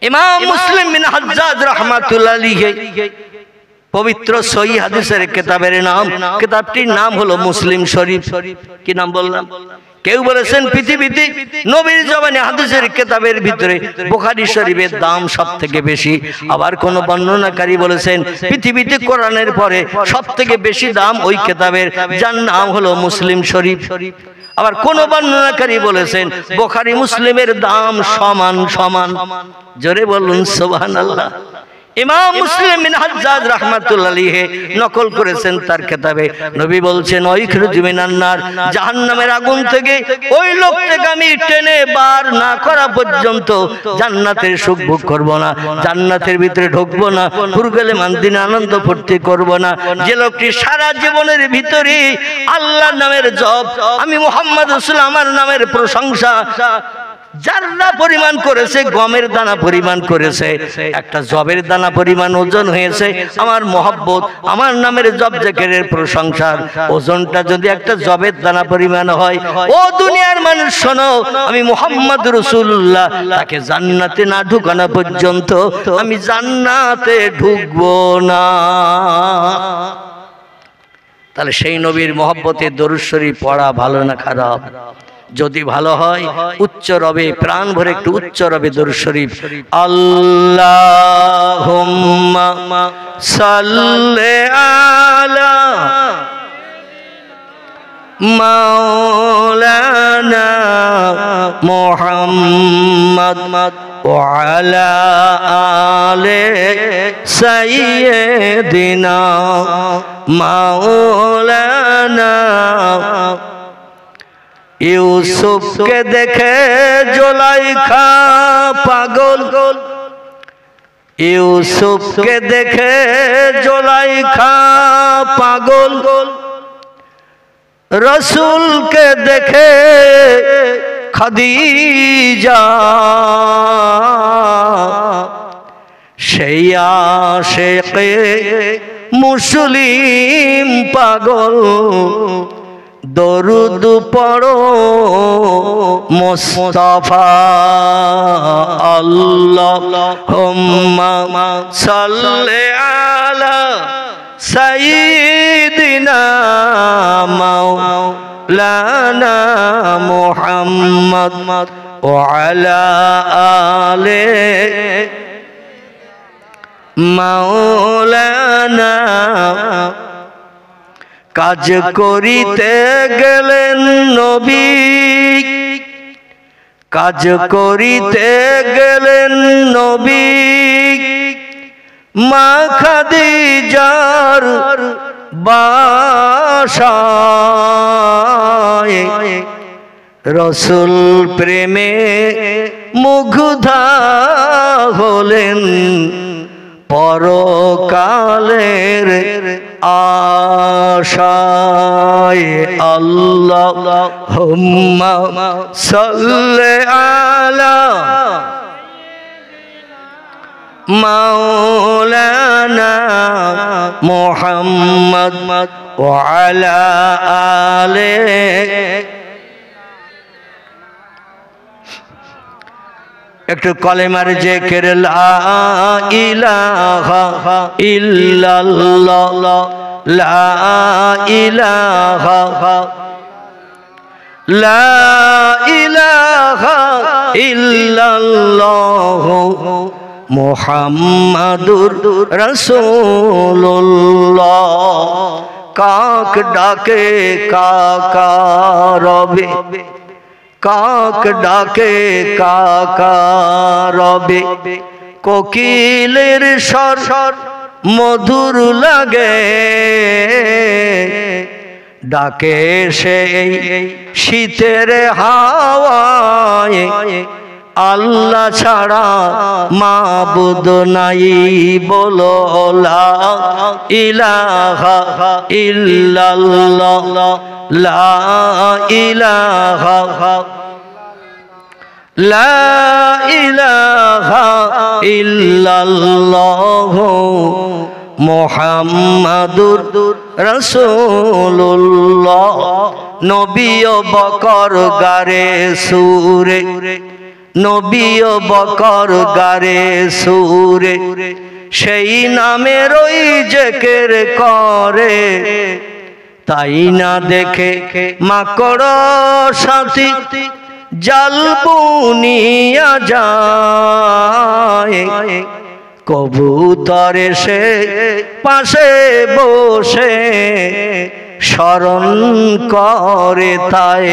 ইমাম মুসলিম বিন হাজ্জাজ রাহমাতুল্লাহ আলাইহি পবিত্র সহিহ হাদিসের কিতাবের নাম, কিতাবটির নাম হলো মুসলিম শরীফ। কি নাম বললাম? কেউ বলেছেন পৃথিবীতে নবীর জবানে হাদিসের কিতাবের ভিতরে বুখারী শরীফের দাম সবথেকে বেশি। আবার কোন বর্ণনাকারী বলেছেন পৃথিবীতে কোরআনের পরে সবথেকে বেশি দাম ওই কিতাবের, যার নাম হলো মুসলিম শরীফ। আবার কোন বর্ণনাকারী বলেছেন বুখারী মুসলিমের দাম সমান সমান। জোরে বলুন সুবহানাল্লাহ। ইমাম মুসলিম বিন হাজ্জাজ রাহমাতুল্লাহ আলাইহি নকল করেছেন তার কিতাবে, নবী বলছেন ওয়াইখরুজু মিনান নার, জাহান্নামের আগুন থেকে ওই লোকটাকে আমি টেনে বার না করা পর্যন্ত জান্নাতের সুখ ভোগ করব না, জান্নাতের ভিতরে ঢুকবো না, ফুরগেলে মানদিনে আনন্দ ফুর্তি করব না। যে লোকটি সারা জীবনের ভিতরে আল্লাহর নামের জপ, আমি মুহাম্মদ রাসূলুল্লাহ আমার নামের প্রশংসা জাররা পরিমাণ করেছে, গমের দানা পরিমাণ করেছে, একটা জবের দানা পরিমাণ ওজন হয়েছে, আমার মহব্বত আমার নামের জব জিকিরের প্রশংসার ওজনটা যদি একটা জবের দানা পরিমাণ হয়, ও দুনিয়ার মানুষ শোনো, আমি মুহাম্মদ রাসূলুল্লাহ তাকে জান্নাতে না ঢুকানো পর্যন্ত আমি জান্নাতে ঢুকবো না। তাহলে সেই নবীর মহব্বতে দরুদ শরীফ পড়া ভালো না খারাপ? যদি ভালো হয় উচ্চ রবে প্রাণ ভরে একটু উচ্চ রবে দরুদ শরীফ। আল্লাহুম্মা সাল্লি আলা মাওলানা মুহাম্মদ ওয়া আলা আলি সাইয়্যিদিনা মাওলানা। ইউসুফকে দেখে জুলাইখা পাগল, ইউসুফকে দেখে জুলাইখা পাগল, রসুলকে দেখে খাদিজা, সেই আশিকে মুসলিম পাগল, দরুদ পড়ো মুস্তাফা। আল্লাহুম্মা সাল্লি আলা সাইয়্যিদিনা মাওলানা মুহাম্মদ ওয়া আলা আলি মাওলানা। কাজ করিতে গেলেন নবী, কাজ করিতে গেলেন নবী, মা খাদিজার বাসায়, রসুল প্রেমে মুগ্ধা হলেন, পরকালের আশায়। আল্লাহুম্মা সাল্লি আলা মাওলানা মুহাম্মদ ওয়া আলা আলিহি। একটু কলেমার জিকির লা ইলাহা ইল্লাল্লাহ লা ইলাহা লা ইলাহা ইল্লাল্লাহ মুহাম্মাদুর রাসূলুল্লাহ। কাক ডাকে কাকা রবে, কাক ডাকে কাকা রবে, কোকিলের স্বর মধুর লাগে, ডাকে সেই শীতের হাওয়ায়, আল্লাহ ছাড়া মাবুদ নাই, বলো লা ইলাহা ইল্লাল্লাহ লা ইলাহা লা ইলাহা ইল্লাল্লাহ মুহাম্মাদুর রাসূলুল্লাহ। নবী ও বকর গারে সুরে, নবী ও বকর গারে সুরে, সেই নামের ওই জিকির করে, তাই না দেখে মাকড় সাথী জাল বুনিয়া যায়, কবুতর এসে পাশে বসে স্মরণ করে, তাই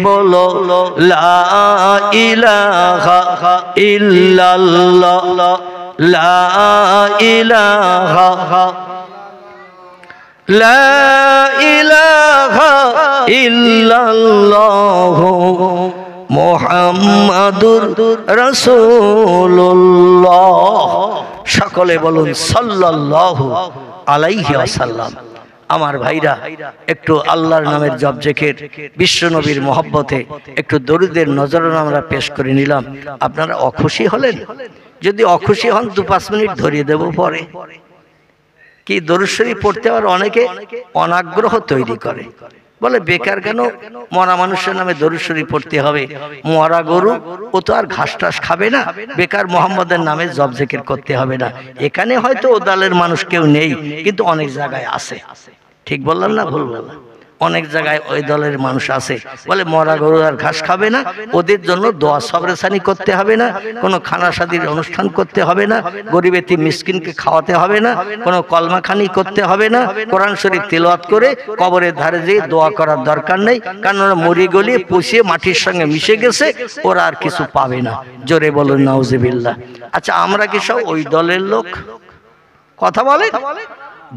বলো লা ইলাহা ইল্লাল্লাহ লা ইলাহা লা ইলাহা ইল্লাল্লাহ মুহাম্মাদুর রাসূলুল্লাহ। সকলে বলুন সাল্লাল্লাহু আলাইহি ওয়াসাল্লাম। আমার ভাইরা, একটু আল্লাহর নামের জপ জিকির, বিশ্ব নবীর মহব্বতে একটু দরুদের নজরানা আমরা পেশ করে নিলাম। আপনারা অখুশি হলেন? যদি অখুশি হন 2-5 মিনিট ধরিয়ে দেব পরে। কি দরুদ শরীফ পড়তে আর অনেকে অনাগ্রহ তৈরি করে, বলে বেকার কেন মরা মানুষের নামে দরুদ শরীফ পড়তে হবে, মরা গরু ও তো আর ঘাস টাস খাবে না, বেকার মোহাম্মদের নামে জপ জিকির করতে হবে না। এখানে হয়তো ও দলের মানুষ কেউ নেই, কিন্তু অনেক জায়গায় আছে। ঠিক বললাম না ভুল বললাম? অনেক জায়গায় ওই দলের মানুষ আছে, বলে মরা গরু আর ঘাস খাবে না, ওদের জন্য দোয়া সবরেসানি করতে হবে না, কোনো খানা শাদির অনুষ্ঠান করতে হবে না, গরিব এতিম মিসকিনকে খাওয়াতে হবে না, কোনো কলমাখানি করতে হবে না, কোরআন শরীফ তিলাওয়াত করে কবরের ধারে যেয়ে দোয়া করার দরকার নেই, কারণ ওরা মরি গলিয়ে পুষিয়ে মাটির সঙ্গে মিশে গেছে, ওরা আর কিছু পাবে না। জোরে বলুন নাউজুবিল্লাহ। আচ্ছা, আমরা কি সব ওই দলের লোক? কথা বলে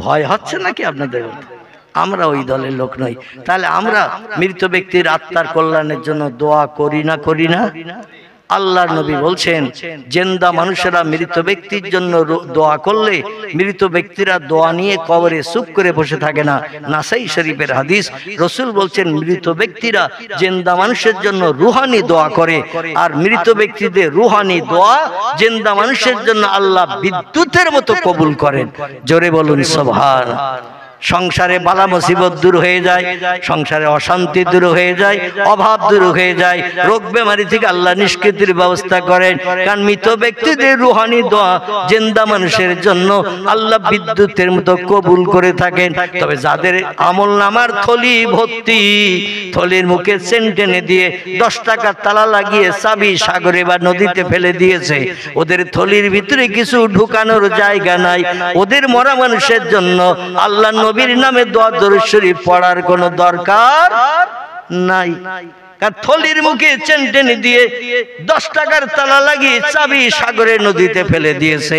ভয় হচ্ছে নাকি আপনাদের? আমরা ওই দলের লোক নই। তাহলে আমরা মৃত ব্যক্তির আত্মার কল্যাণের জন্য দোয়া করি না? করি না? আল্লাহর নবী বলছেন, জিন্দা মানুষেরা মৃত ব্যক্তির জন্য দোয়া করলে মৃত ব্যক্তিরা দোয়া নিয়ে কবরে চুপ করে বসে থাকে না। নাসাই শরীফের হাদিস, রাসূল বলছেন মৃত ব্যক্তিরা জিন্দা মানুষের জন্য রুহানি দোয়া করে, আর মৃত ব্যক্তিদের রুহানি দোয়া জিন্দা মানুষের জন্য আল্লাহ বিদ্যুতের মতো কবুল করেন। জোরে বলুন সুবহানাল্লাহ। সংসারে বালা মুসিবত দূর হয়ে যায়, সংসারে অশান্তি দূর হয়ে যায়, অভাব দূর হয়ে যায়, রোগ বেমারি থেকে আল্লাহ নিষ্কৃতির ব্যবস্থা করেন। কারণ মৃত ব্যক্তিদের রুহানি দোয়া জিন্দা মানুষের জন্য আল্লাহ বিদ্যুতের মতো কবুল করে থাকেন। তবে যাদের আমল নামার থলি ভর্তি, থলির মুখে চেন টেনে দিয়ে 10 টাকার তালা লাগিয়ে চাবি সাগরে বা নদীতে ফেলে দিয়েছে, ওদের থলির ভিতরে কিছু ঢুকানোর জায়গা নাই, ওদের মরা মানুষের জন্য আল্লাহ নবীর নামে দোয়া দরুদ শরীফ পড়ার কোনো দরকার নাই। কারণ থলির মুখে চেন টেনে দিয়ে 10 টাকার তালা লাগিয়ে চাবি সাগরে নদীতে ফেলে দিয়েছে,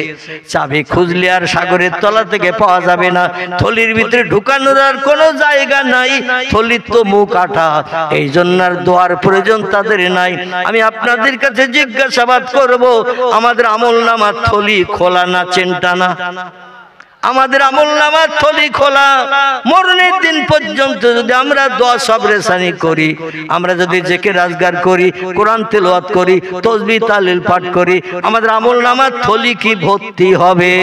চাবি খুঁজলে আর সাগরের তলা থেকে পাওয়া যাবে না, থলির ভিতরে ঢুকানোর আর কোনো জায়গা নাই, থলির তো মুখ আঠা, এই জন্য আর দোয়ার প্রয়োজন তাদের নাই। আমি আপনাদের কাছে জিজ্ঞাসাবাদ করব, আমাদের আমল নামার থলি খোলা না চেনটানা? আমাদের আমল নামার থলি খোলা। মরণের দিন পর্যন্ত যদি আমরা দোয়া সবরেসানি করি, আমরা যদি জিকির আজগার করি, কোরআন তেলাওয়াত করি, তাসবিহ তাহলিল পাঠ করি, আমাদের আমল নামার থলি কি ভর্তি হবে?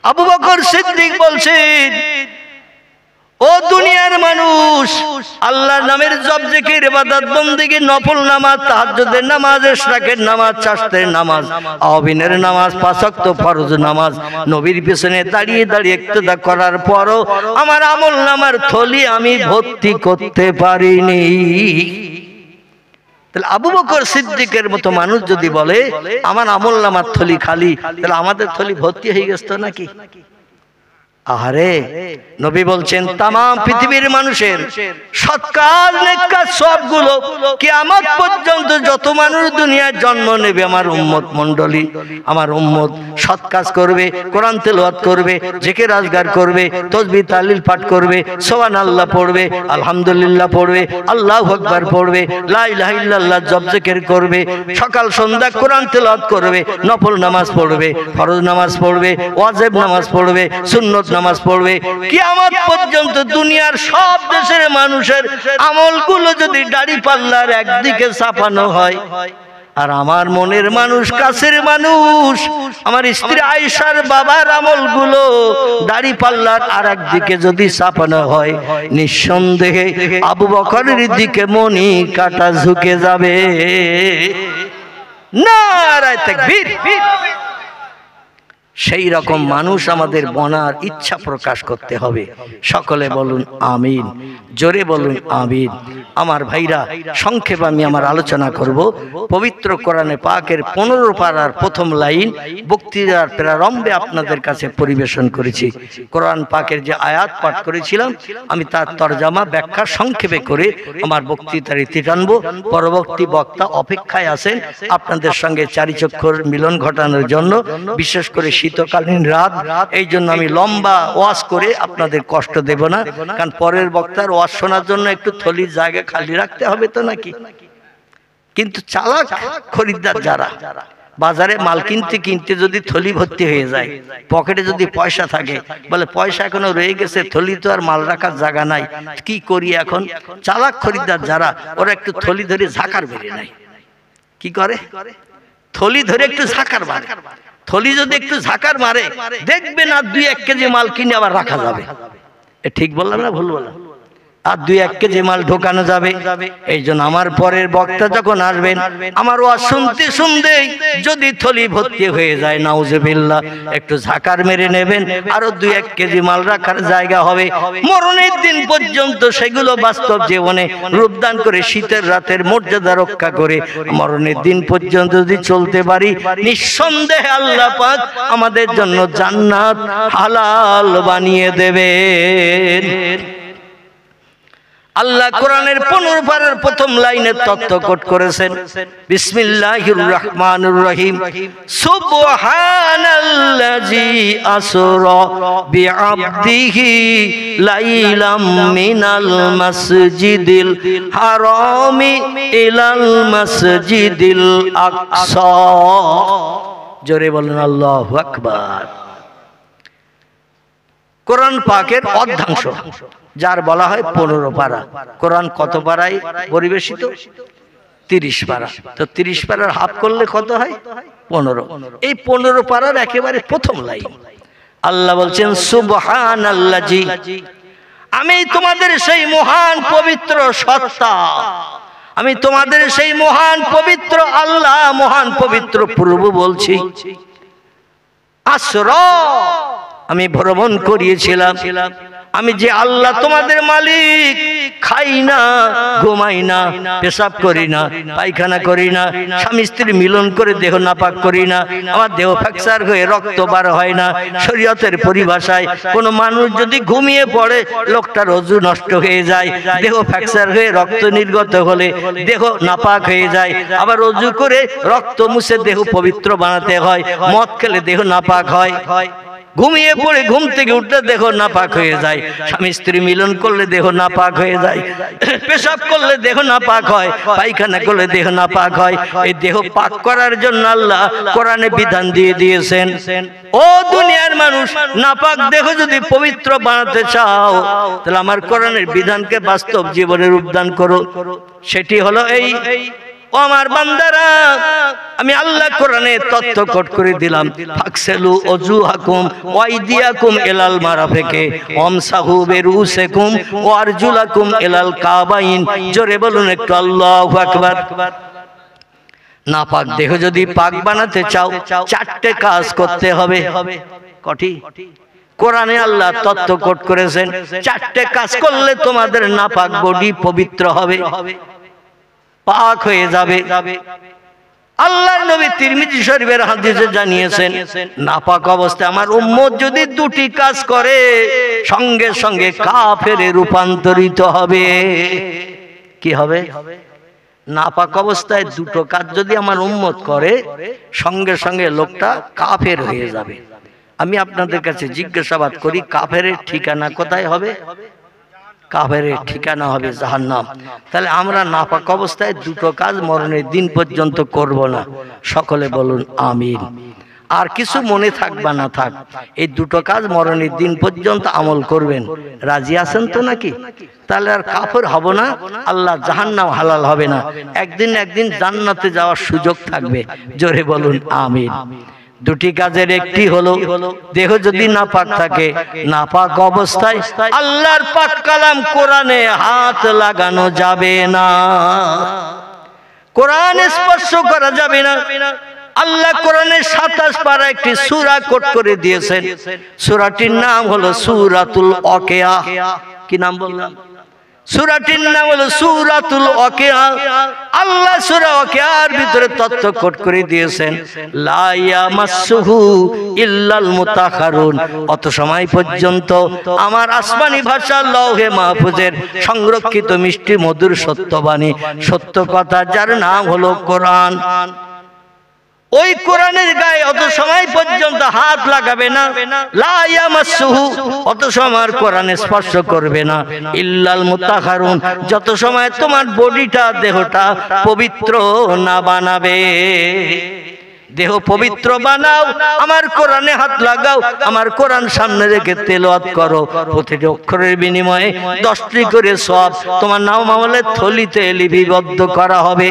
আবু বকর সিদ্দিক বলছেন, ও দুনিয়ার মানুষ, আল্লাহর নামের জপ জিকির ইবাদত বন্দেগী, নফল নামাজ, তাহাজ্জুদের নামাজ, ইশরাকের নামাজ, চাশতের নামাজ, আওয়াবিনের নামাজ, পাঁচ ওয়াক্ত ফরজ নামাজ, নবীর পিছনে দাঁড়িয়ে দাঁড়িয়ে ইক্তেদা করার পরও আমার আমল নামার থলি আমি ভর্তি করতে পারিনি। তাহলে আবু বকর সিদ্দিকের মতো মানুষ যদি বলে আমার আমল নামার থলি খালি, তাহলে আমাদের থলি ভর্তি হয়ে গেছে নাকি? আহারে, নবী বলছেন তামাম পৃথিবীর মানুষের সৎ কাজ নেক কাজ সবগুলো কিয়ামত পর্যন্ত যত মানুষ দুনিয়ায় জন্ম নেবে আমার উম্মত মণ্ডলী, আমার উম্মত সৎ কাজ করবে, কোরআন তেলাওয়াত করবে, জিকির আজগার করবে, তাসবিহ তাহলিল পাঠ করবে, সুবহানাল্লাহ পড়বে, আলহামদুলিল্লাহ পড়বে, আল্লাহু আকবার পড়বে, লা ইলাহা ইল্লাল্লাহ জপ জিকির করবে, সকাল সন্ধ্যা কোরআন তেলাওয়াত করবে, নফল নামাজ পড়বে, ফরজ নামাজ পড়বে, ওয়াজিব নামাজ পড়বে, সুন্নত নামাজ পড়বে। কিয়ামত পর্যন্ত দুনিয়ার সব দেশের মানুষের আমলগুলো যদি দাড়ি পাল্লার একদিকে ছাপানো হয়, আর আমার মনের মানুষ, কাছের মানুষ, আমার স্ত্রী আয়েশার বাবার আমলগুলো দাড়ি পাল্লার আর একদিকে যদি ছাপানো হয়, নিঃসন্দেহে আবু বকরের দিকে মনি কাটা ঝুঁকে যাবে। নারায়ে তাকবীর। সেই রকম মানুষ আমাদের বনার ইচ্ছা প্রকাশ করতে হবে। সকলে বলুন আমিন, জোরে বলুন আমিন। আমার ভাইরা, সংক্ষেপে আমি আমার আলোচনা করব। পবিত্র কোরআনে পাকের 15 পারার প্রথম লাইন বক্তৃতার প্রারম্ভে আপনাদের কাছে পরিবেশন করেছি। কোরআন পাকের যে আয়াত পাঠ করেছিলাম, আমি তার তরজমা ব্যাখ্যা সংক্ষেপে করে আমার বক্তৃতার ইতি টানব। পরবর্তী বক্তা অপেক্ষায় আছেন আপনাদের সঙ্গে চারিচক্ষুর মিলন ঘটানোর জন্য। বিশেষ করে শীতকালীন রাত, এই জন্য আমি লম্বা ওয়াজ করে আপনাদের কষ্ট দেব না, কারণ পরের বক্তার ওয়াজ শোনার জন্য একটু থলির জায়গা খালি রাখতে হবে তো নাকি? কিন্তু চালাক খরিদ্দার যারা বাজারে মাল কিনতে কিনতে যদি থলি ভর্তি হয়ে যায়, পকেটে যদি পয়সা থাকে, বলে পয়সা এখনো রয়ে গেছে, থলি তো আর মাল রাখার জায়গা নাই, কি করি এখন? চালাক খরিদ্দার যারা, ওরা একটু থলি ধরে ঝাঁকার বেরিয়ে নেয়। কি করে? থলি ধরে একটু ঝাঁকার মারে। থলি যদি একটু ঝাঁকার মারে, দেখবে না 2-1 কেজি মাল কিনে আবার রাখা যাবে। এ ঠিক বললাম না ভুল বললাম? আর 2-1 কেজি মাল ঢোকানো যাবে। এই জন্য আমার পরের বক্তা যখন আসবেন, আমার ওয়াজ শুনতে শুনতেই যদি থলি ভর্তি হয়ে যায়, নাউজুবিল্লাহ, একটু ঝাঁকার মেরে নেবেন, আরো 2-1 কেজি মাল রাখার জায়গা হবে। মরণের দিন পর্যন্ত সেগুলো বাস্তব জীবনে রূপদান করে শীতের রাতের মর্যাদা রক্ষা করে মরণের দিন পর্যন্ত যদি চলতে পারি, নিঃসন্দেহে আল্লাহ পাক আমাদের জন্য জান্নাত হালাল বানিয়ে দেবেন। আল্লাহ কোরআনের 15 পারার প্রথম লাইনে তত্ত্ব কোট করেছেন, বিসমিল্লাহির রহমানির রহিম, সুবহানাল্লাযী আসরা বিআবদিহি লাইলাম মিনাল মাসজিদিল হারামি ইলাল মাসজিদিল আকসা। জোরে বলেন আল্লাহু আকবার। কোরআন পাকের অর্ধাংশ, যার বলা হয় 15 পারা। কোরআন কত পারায় পরিবেশিত? 30 পারা। তো 30 পারার হাফ করলে কত হয়? 15। এই 15 পারার একেবারে প্রথম লাইন আল্লাহ বলছেন, সুবহানাল্লাযী, আমি তোমাদের সেই মহান পবিত্র সত্তা, আমি তোমাদের সেই মহান পবিত্র আল্লাহ, মহান পবিত্র প্রভু বলছি। আসরা, আমি ভ্রমণ করিয়েছিলাম। আমি যে আল্লাহ তোমাদের মালিক, খাই না, ঘুমাই না, পেশাব করি না, পায়খানা করি না, স্বামী স্ত্রী মিলন করে দেহ নাপাক করি না, আমার দেহ ফ্র্যাকচার হয়ে রক্ত বার হয় না। শরীয়তের পরিভাষায় কোনো মানুষ যদি ঘুমিয়ে পড়ে, লোকটার ওযু নষ্ট হয়ে যায়, দেহ ফ্র্যাকচার হয়ে রক্ত নির্গত হলে দেহ নাপাক হয়ে যায়, আবার ওযু করে রক্ত মুছে দেহ পবিত্র বানাতে হয়। মদ খেলে দেহ নাপাক হয়, ঘুমিয়ে পড়ে ঘুম থেকে উঠলে দেহ নাপাক হয়ে যায়, স্বামী স্ত্রী মিলন করলে দেহ নাপাক হয়ে যায়, পেশাব করলে দেহ নাপাক হয়, পায়খানা করলে দেহ নাপাক হয়। এই দেহ পাক করার জন্য আল্লাহ কোরআনে বিধান দিয়ে দিয়েছেন। ও দুনিয়ার মানুষ, নাপাক দেহ যদি পবিত্র বানাতে চাও, তাহলে আমার কোরআনের বিধানকে বাস্তব জীবনে রূপদান করো। সেটি হলো এই ও আমার বান্দারা, আমি আল্লাহ কোরআনে তথ্য কোট করে দিলাম, ফাকসেলু ওজুহাকুম ওয়াইদিয়াকুম ইলাল মারাফিকে ওয়ামসাহু বিরুসিকুম ওয়ারজুলাকুম ইলাল কাবাইন। জোরে বলুন একটু আল্লাহু আকবার। নাপাক দেহ যদি পাক বানাতে চাও, চারটে কাজ করতে হবে। কটি? কোরআনে আল্লাহ তত্ত্ব কোট করেছেন, চারটে কাজ করলে তোমাদের নাপাক বডি পবিত্র হবে, পাক হয়ে যাবে। আল্লাহর নবী তিরমিজি শরীফের হাদিসে জানিয়েছেন, নাপাক অবস্থায় আমার উম্মত যদি দুটি কাজ করে, সঙ্গে সঙ্গে কাফেরে রূপান্তরিত হবে। কি হবে? নাপাক অবস্থায় দুটো কাজ যদি আমার উম্মত করে, সঙ্গে সঙ্গে লোকটা কাফের হয়ে যাবে। আমি আপনাদের কাছে জিজ্ঞাসাবাদ করি, কাফেরের ঠিকানা কোথায় হবে? কাফেরের ঠিকানা হবে জাহান্নাম। তাহলে আমরা নাপাক অবস্থায় দুটো কাজ মরণের দিন পর্যন্ত করব না। সকলে বলুন আমিন। আর কিছু মনে থাক বা না থাক, এই দুটো কাজ মরণের দিন পর্যন্ত আমল করবেন। রাজি আছেন তো নাকি? তাহলে আর কাফের হব না, আল্লাহ জাহান্নাম হালাল হবে না, একদিন একদিন জান্নাতে যাওয়ার সুযোগ থাকবে। জোরে বলুন আমিন। দুটি কাজের একটি হলো, দেহ যদি নাপাক থাকে, নাপাক অবস্থায় আল্লাহর পাক কালাম কোরআনে হাত লাগানো যাবে না, কোরআন স্পর্শ করা যাবে না। আল্লাহ কোরআনের 27 পারা একটি সূরা কোট করে দিয়েছেন। সূরাটির নাম হলো সূরাতুল ওয়াকিয়া। কি নাম বললাম? সূরাটির নাম হলো সূরাতুল ওয়াকিয়া। আল্লাহ সূরা ওয়াকিয়ার ভিতরে তথ্য কোট করে দিয়েছেন, লা ইয়ামাসসুহু ইল্লাল মুতাহহারুন। অত সময় পর্যন্ত আমার আসমানি ভাষা লৌহে মাহফুজের সংরক্ষিত মিষ্টি মধুর সত্যবাণী, সত্য কথা, যার নাম হলো কোরআন, ওই কোরআনের গায়ে অত সময় পর্যন্ত হাত লাগাবে না, লা ইয়ামাসসুহু, অত সময় কোরআন স্পর্শ করবে না, ইল্লাল মুতাহহারুন, যত সময় তোমার বডিটা, দেহটা পবিত্র না বানাবে। দেহ পবিত্র বানাও, আমার কোরআনে হাত লাগাও, আমার কোরআন সামনে রেখে তেলাওয়াত করো। প্রতিটি অক্ষরের বিনিময়ে 10টি করে সওয়াব তোমার নাম আমলের থলিতে লিপিবদ্ধ করা হবে।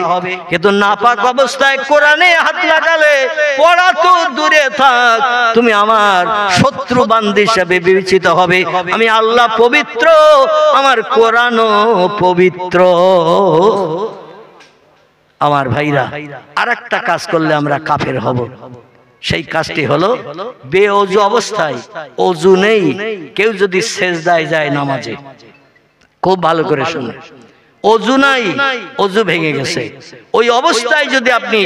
কিন্তু নাপাক অবস্থায় কোরআনে হাত লাগালে পড়া তো দূরে থাক, তুমি আমার শত্রু বান্দী হিসেবে বিবেচিত হবে। আমি আল্লাহ পবিত্র, আমার কোরআনও পবিত্র। আমার ভাইরা, আর একটা কাজ করলে আমরা কাফের হব। সেই কাজটি হলো, বেওযু অবস্থায়, ওযু নেই, কেউ যদি সেজদায় যায় নামাজে, খুব ভালো করে শুনে, ওযু নাই, ওযু ভেঙে গেছে, ওই অবস্থায় যদি আপনি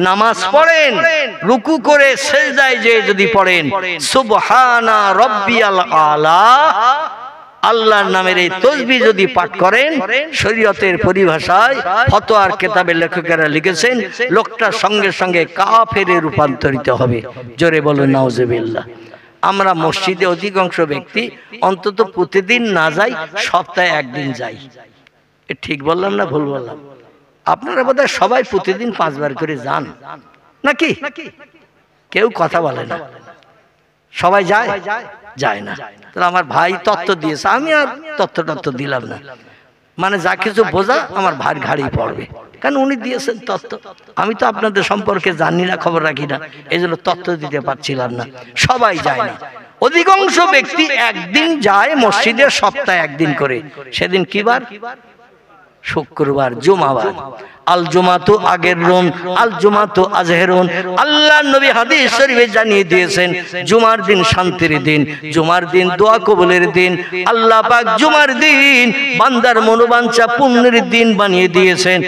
নামাজ পড়েন, রুকু করে সেজদায় যেয়ে যদি পড়েন সুবহানা রাব্বিয়াল আলা, আল্লাহর নামের এই তাসবিহ যদি পাঠ করেন, শরীয়তের পরিভাষায় ফতোয়ার কিতাবের লেখকেরা লিখেছেন, লোকটা সঙ্গে সঙ্গে কাফেরে রূপান্তরিত হবে। জোরে বলুন নাউজুবিল্লাহ। আমরা মসজিদে অধিকাংশ ব্যক্তি অন্তত প্রতিদিন না যাই, সপ্তাহে একদিন যাই। ঠিক বললাম না ভুল বললাম? আপনারা বোধহয় সবাই প্রতিদিন 5 বার করে যান নাকি? কেউ কথা বলে না। সবাই যায়? যায় না। তাহলে আমার ভাই তত্ত্ব দিয়েছে, আমি আর তত্ত্ব দিলাম না। মানে যা কিছু বোঝা আমার ভাইয়ের ঘাড়েই পড়বে, কারণ উনি দিয়েছেন তত্ত্ব। আমি তো আপনাদের সম্পর্কে জানি না, খবর রাখি না, এই জন্য তত্ত্ব দিতে পারছিলাম না। সবাই যায় না, অধিকাংশ ব্যক্তি একদিন যায় মসজিদে, সপ্তাহে একদিন করে। সেদিন কি বার? শুক্রবার, জুমাবার। আল জুমাতু আগেরুন, আল জুমাতু আজহেরুন। আল্লাহর নবী হাদিস শরীফে জানিয়ে দিয়েছেন, জুমার দিন শান্তির দিন, জুমার দিন দোয়া কবুলের দিন। আল্লাহ পাক জুমার দিন বান্দার মনোবাঞ্ছা পূর্ণের দিন বানিয়ে দিয়েছেন।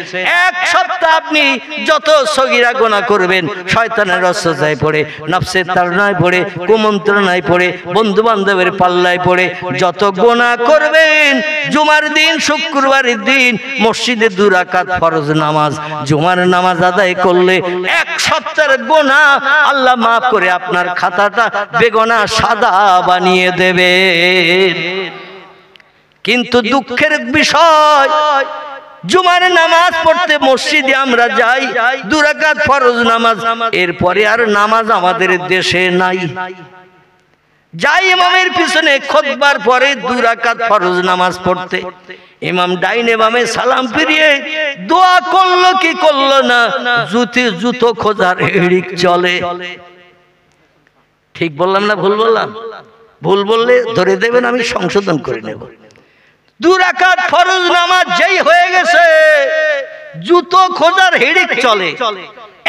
এক সপ্তাহ আপনি যত সগীরা গুনাহ করবেন, শয়তানের ওয়াসওয়াসায় পড়ে, নফসের তাড়নায় পড়ে, কুমন্ত্রণায় পড়ে, বন্ধু বান্ধবের পাল্লায় পড়ে যত গুনাহ করবেন, জুমার দিন, শুক্রবারের দিন মসজিদে 2 রাকাত ফরজ নামাজ, জুমার নামাজ আদায় করলে 1 সপ্তাহের গুনাহ আল্লাহ মাফ করে আপনার খাতাটা বেগুনা সাদা বানিয়ে দেবে। কিন্তু দুঃখের বিষয়, জুমার নামাজ পড়তে মসজিদে আমরা যাই, 2 রাকাত ফরজ নামাজ, এরপরে আর নামাজ আমাদের দেশে নাই। যাই ইমামের পিছনে খুতবার পরে 2 রাকাত ফরজ নামাজ পড়তে। ইমাম ডাইনে বামে সালাম ফিরিয়ে দোয়া করলো কি করলো না, জুতো খোঁজার হিড়িক চলে। ঠিক বললাম না ভুল বললাম? ভুল বললে ধরে দেবেন, আমি সংশোধন করে নেব। 2 রাকাত ফরজ নামাজ যেই হয়ে গেছে, জুতো খোঁজার হিড়িক চলে।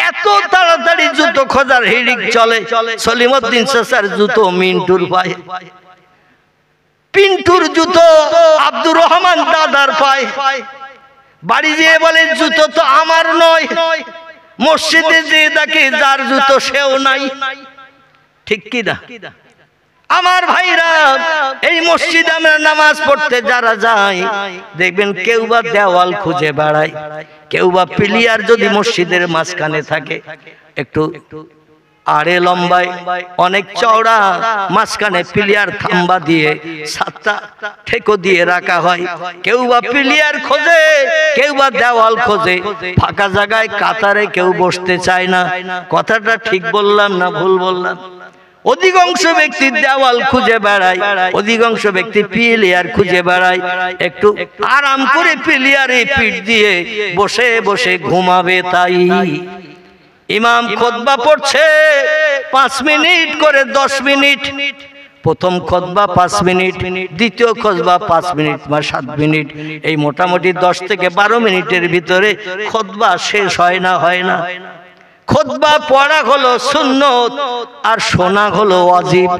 এত তাড়াতাড়ি জুতো খোঁজার হিড়িক চলে, সলিমউদ্দিন চাচার জুতো মিন্টুর পায়ে, পিন্টুর জুতো আব্দুর রহমান দাদার পায়ে। বাড়ি যেয়ে বলে জুতো তো আমার নয়। মসজিদে যেয়ে দেখে যার জুতো সেও নাই। ঠিক কি না? আমার ভাইরা, এই মসজিদে আমরা নামাজ পড়তে যারা যাই, দেখবেন কেউ বা দেওয়াল খুঁজে বেড়ায়, কেউ বা পিলিয়ার যদি মসজিদের মাঝখানে থাকে, একটু আড়ে লম্বায় অনেক চওড়া, মাঝখানে পিলিয়ার থাম্বা দিয়ে 7টা ঠেকো দিয়ে রাখা হয়। কেউ বা পিলিয়ার খোঁজে, কেউ বা দেওয়াল খোঁজে। ফাঁকা জায়গায় কাতারে কেউ বসতে চায় না। কথাটা ঠিক বললাম না ভুল বললাম? অধিকাংশ ব্যক্তি দেওয়াল খুঁজে বেড়ায়, অধিকাংশ ব্যক্তি পিলিয়ার খুঁজে বেড়ায়। একটু আরাম করে পিলিয়ারে পিঠ দিয়ে বসে বসে ঘুমাবে। তাই ইমাম খুতবা পড়ছে 5 মিনিট করে 10 মিনিট। প্রথম খুতবা 5 মিনিট, দ্বিতীয় খুতবা 5 মিনিট বা 7 মিনিট। এই মোটামুটি 10 থেকে 12 মিনিটের ভিতরে খুতবা শেষ হয় না? খুতবা পড়া হলো সুন্নত আর শোনা হলো ওয়াজিব।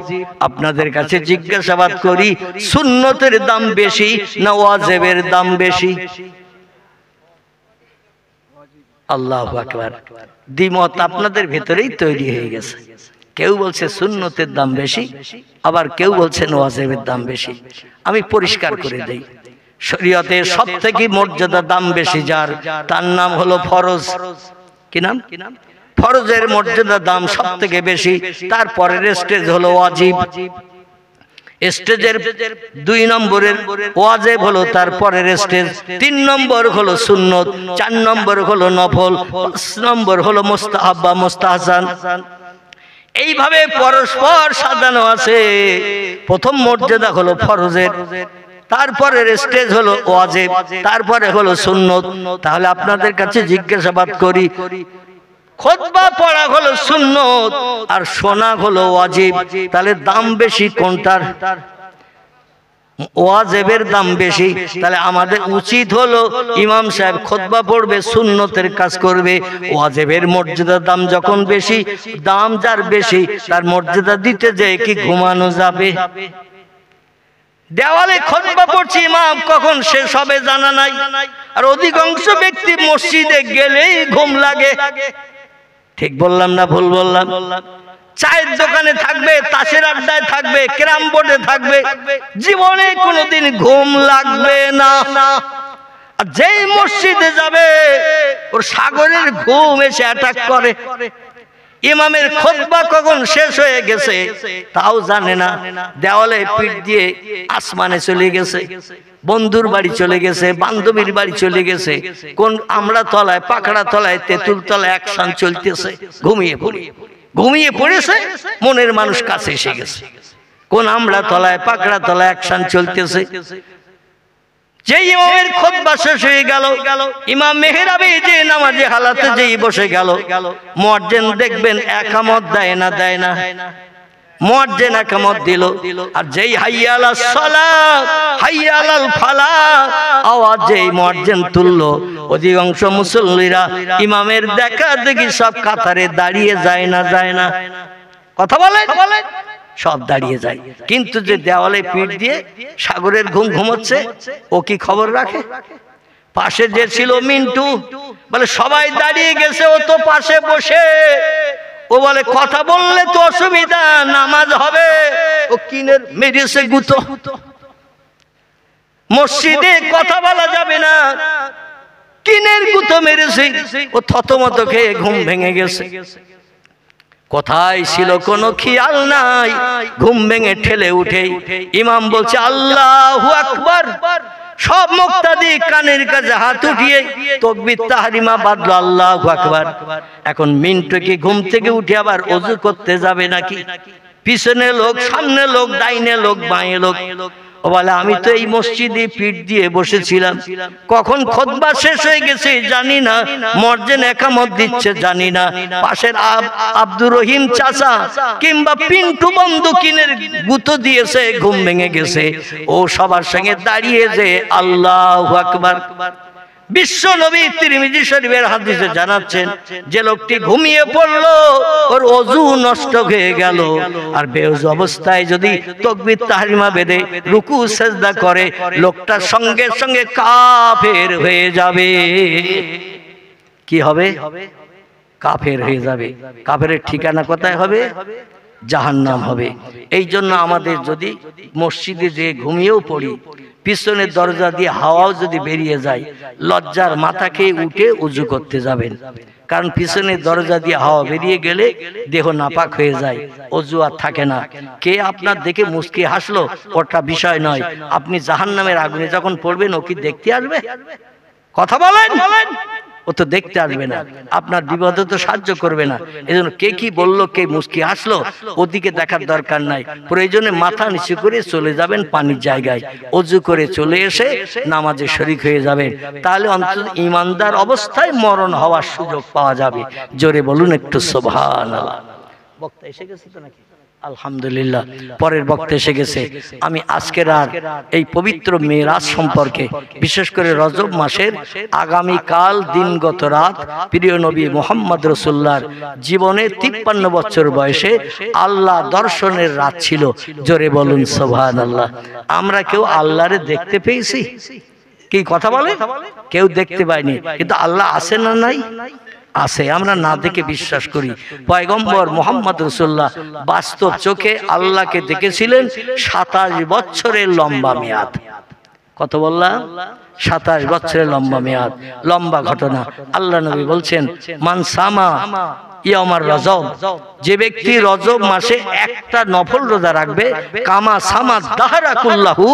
আপনাদের কাছে জিজ্ঞাসাবাদ করি, সুন্নতের দাম বেশি না ওয়াজিবের দাম বেশি? আল্লাহু আকবার। দ্বিমত আপনাদের ভেতরেই তৈরি হয়ে গেছে। কেউ বলছে সুন্নতের দাম বেশি, আবার কেউ বলছেন ওয়াজিবের দাম বেশি। আমি পরিষ্কার করে দেই, শরীয়তে সবথেকে মর্যাদা দাম বেশি যার, তার নাম হলো ফরজ। কি নাম? ফরজের মর্যাদা দাম সবথেকে বেশি। তারপরের স্টেজ হলো ওয়াজিব। স্টেজের 2 নম্বরের ওয়াজিব হলো তারপরের স্টেজ, 3 নম্বর হলো সুন্নত, 4 নম্বর হলো নফল, 5 নম্বর হলো মুস্তাহাব বা মুস্তাহসান। এইভাবে পরস্পর সাজানো আছে। প্রথম মর্যাদা হলো ফরজের, তারপরের স্টেজ হলো ওয়াজিব, তারপরে হলো সুন্নত। তাহলে আপনাদের কাছে জিজ্ঞাসাবাদ করি, খুতবা পড়া হলো সুন্নত আর শোনা হলো ওয়াজিব, তাহলে দাম বেশি কোনটার? ওয়াজিবের দাম বেশি। তাহলে আমাদের উচিত হলো ইমাম সাহেব খুতবা পড়বে, সুন্নতের কাজ করবে। ওয়াজিবের মর্যাদার দাম যখন বেশি, দাম যার বেশি তার মর্যাদা দিতে যেয়ে কি ঘুমানো যাবে? দেওয়ালে খুতবা পড়ছি, ইমাম কখন শেষ হবে জানা নাই। আর অধিকাংশ ব্যক্তি মসজিদে গেলেই ঘুম লাগে। ঠিক বললাম না ভুল বললাম? চায়ের দোকানে থাকবে, তাসের আড্ডায় থাকবে, ক্যারাম বোর্ডে থাকবে, জীবনে কোনোদিন ঘুম লাগবে না। আর যেই মসজিদে যাবে ওর সাগরের ঘুম এসে অ্যাটাক করে। ইমামের খুতবা কখন শেষ হয়ে গেছে তাও জানে না। দেওয়ালে পিঠ দিয়ে আসমানে চলে গেছে, বন্ধুর বাড়ি চলে গেছে, বান্ধবীর বাড়ি চলে গেছে, কোন আমড়া তলায়, পাকড়া তলায়, তেঁতুল তলায় অ্যাকশন চলতেছে, ঘুমিয়ে পড়েছে। মনের মানুষ কাছে এসে গেছে, কোন আমড়া তলায়, পাকড়া তলায় অ্যাকশন চলতেছে। যে ইমামের খুতবা শেষ হয়ে গেল, ইমাম মেহরাবে যে নামাজে হালাতে যেই বসে গেল, মুয়াজ্জিন দেখবেন একামত দেয় না? মুয়াজ্জিন একামত দিল, আর যেই হাইয়া আলাস সালাত, হাইয়া আলাল ফালাহ আওয়াজ যেই মুয়াজ্জিন তুললো, অধিকাংশ মুসল্লিরা ইমামের দেখা দেখি সব কাতারে দাঁড়িয়ে যায় না? কথা বলে সব দাঁড়িয়ে যায়। কিন্তু যে দেওয়ালে পিঠ দিয়ে সাগরের ঘুম ঘুমোচ্ছে, ও কি খবর রাখে? পাশে যে ছিল মিন্টু, বলে সবাই দাঁড়িয়ে গেছে, ও তো পাশে বসে। ও বলে কথা বললে তো অসুবিধা, নামাজ হবে। ও কিনের মেরেছে গুতো, মসজিদে কথা বলা যাবে না, কিনের গুতো মেরেছে। ও থতমত খেয়ে ঘুম ভেঙে গেছে। কোথায় ছিল কোনো খেয়াল নাই, ঘুম ভেঙে ঠেলে উঠে ইমাম বলছে আল্লাহু আকবার। সব মুক্তাদি কানের কাছে হাত উঠিয়ে তাকবীর তাহরিমা বাঁধলো, আল্লাহু আকবার। এখন মিন্টু কি ঘুম থেকে উঠে আবার ওযু করতে যাবে নাকি? পিছনে লোক, সামনে লোক, ডাইনে লোক, বাঁয়ে লোক। ও বলে আমি তো এই মসজিদে পিঠ দিয়ে বসেছিলাম, কখন খুতবা শেষ হয়ে গেছে জানি না, মুয়াজ্জিন ইকামত দিচ্ছে জানি না, পাশের আব্দুর রহিম চাচা কিংবা পিন্টু বন্দুকিনের গুঁতো দিয়েছে, ঘুম ভেঙে গেছে। ও সবার সঙ্গে দাঁড়িয়ে যে আল্লাহু আকবার। বিশ্ব নবী তিরমিজি শরীফের হাদিসে জানাচ্ছেন যে লোকটি ঘুমিয়ে পড়লো, ওর ওযু নষ্ট হয়ে গেল, আর বেউযু অবস্থায় যদি তাকবীর তাহরিমা বেঁধে রুকু সিজদা করে, লোকটার সঙ্গে সঙ্গে কাফের হয়ে যাবে। কি হবে? কাফের হয়ে যাবে। কাফেরের ঠিকানা কোথায় হবে? জাহান্নাম হবে। এই জন্য আমাদের যদি মসজিদে যে ঘুমিয়েও পড়ি, পিছনের দরজা দিয়ে হাওয়াও যদি বেরিয়ে যায়, লজ্জার মাথা খেয়ে উঠে উজু করতে যাবেন। কারণ পিছনের দরজা দিয়ে হাওয়া বেরিয়ে গেলে দেহ নাপাক হয়ে যায়, অজু আর থাকে না। কে আপনার দেখে মুস্কি হাসলো ওটা বিষয় নয়, আপনি জাহান্নামের আগুনে যখন পড়বেন ও কি দেখতে আসবে? কথা বলেন। ও তো দেখতে আসবে না, আপনার বিপদে তো সাহায্য করবে না। এজন্য কে কি বললো, কে মুস্কি হাসলো ওদিকে দেখার দরকার নাই। প্রয়োজনে মাথা নিচু করে চলে যাবেন পানির জায়গায়, অজু করে চলে এসে নামাজে শরীক হয়ে যাবেন। তাহলে অন্তত ঈমানদার অবস্থায় মরণ হওয়ার সুযোগ পাওয়া যাবে। জোরে বলুন একটু সুবহানাল্লাহ। বক্তা এসে গেছে তো নাকি? আলহামদুলিল্লাহ, পরের বক্তা এসে গেছে। আমি আজকের আর এই পবিত্র মেরাজ সম্পর্কে, বিশেষ করে রজব মাসের আগামীকাল দিনগত রাত, প্রিয় নবী মুহাম্মদ রাসূলুল্লাহর জীবনে 53 বছর বয়সে আল্লাহ দর্শনের রাত ছিল। জোরে বলুন সুবহানাল্লাহ। আমরা কেউ আল্লাহরে দেখতে পেয়েছি? কি কথা বলে? কেউ দেখতে পায়নি, কিন্তু আল্লাহ আছে না নাই? আছে। আমরা না দেখে বিশ্বাস করি। পয়গম্বর মুহাম্মদ রাসূলুল্লাহ বাস্তব চোখে আল্লাহকে দেখেছিলেন 27 বছরের লম্বা মেয়াদ। কত বললাম? 27 বছরের লম্বা মেয়াদ, লম্বা ঘটনা। আল্লাহ নবী বলছেন, মান সামা ইয়ামার রজব, যে ব্যক্তি রজব মাসে একটা নফল রোজা রাখবে, কামা সামা দাহরা কুল্লাহু,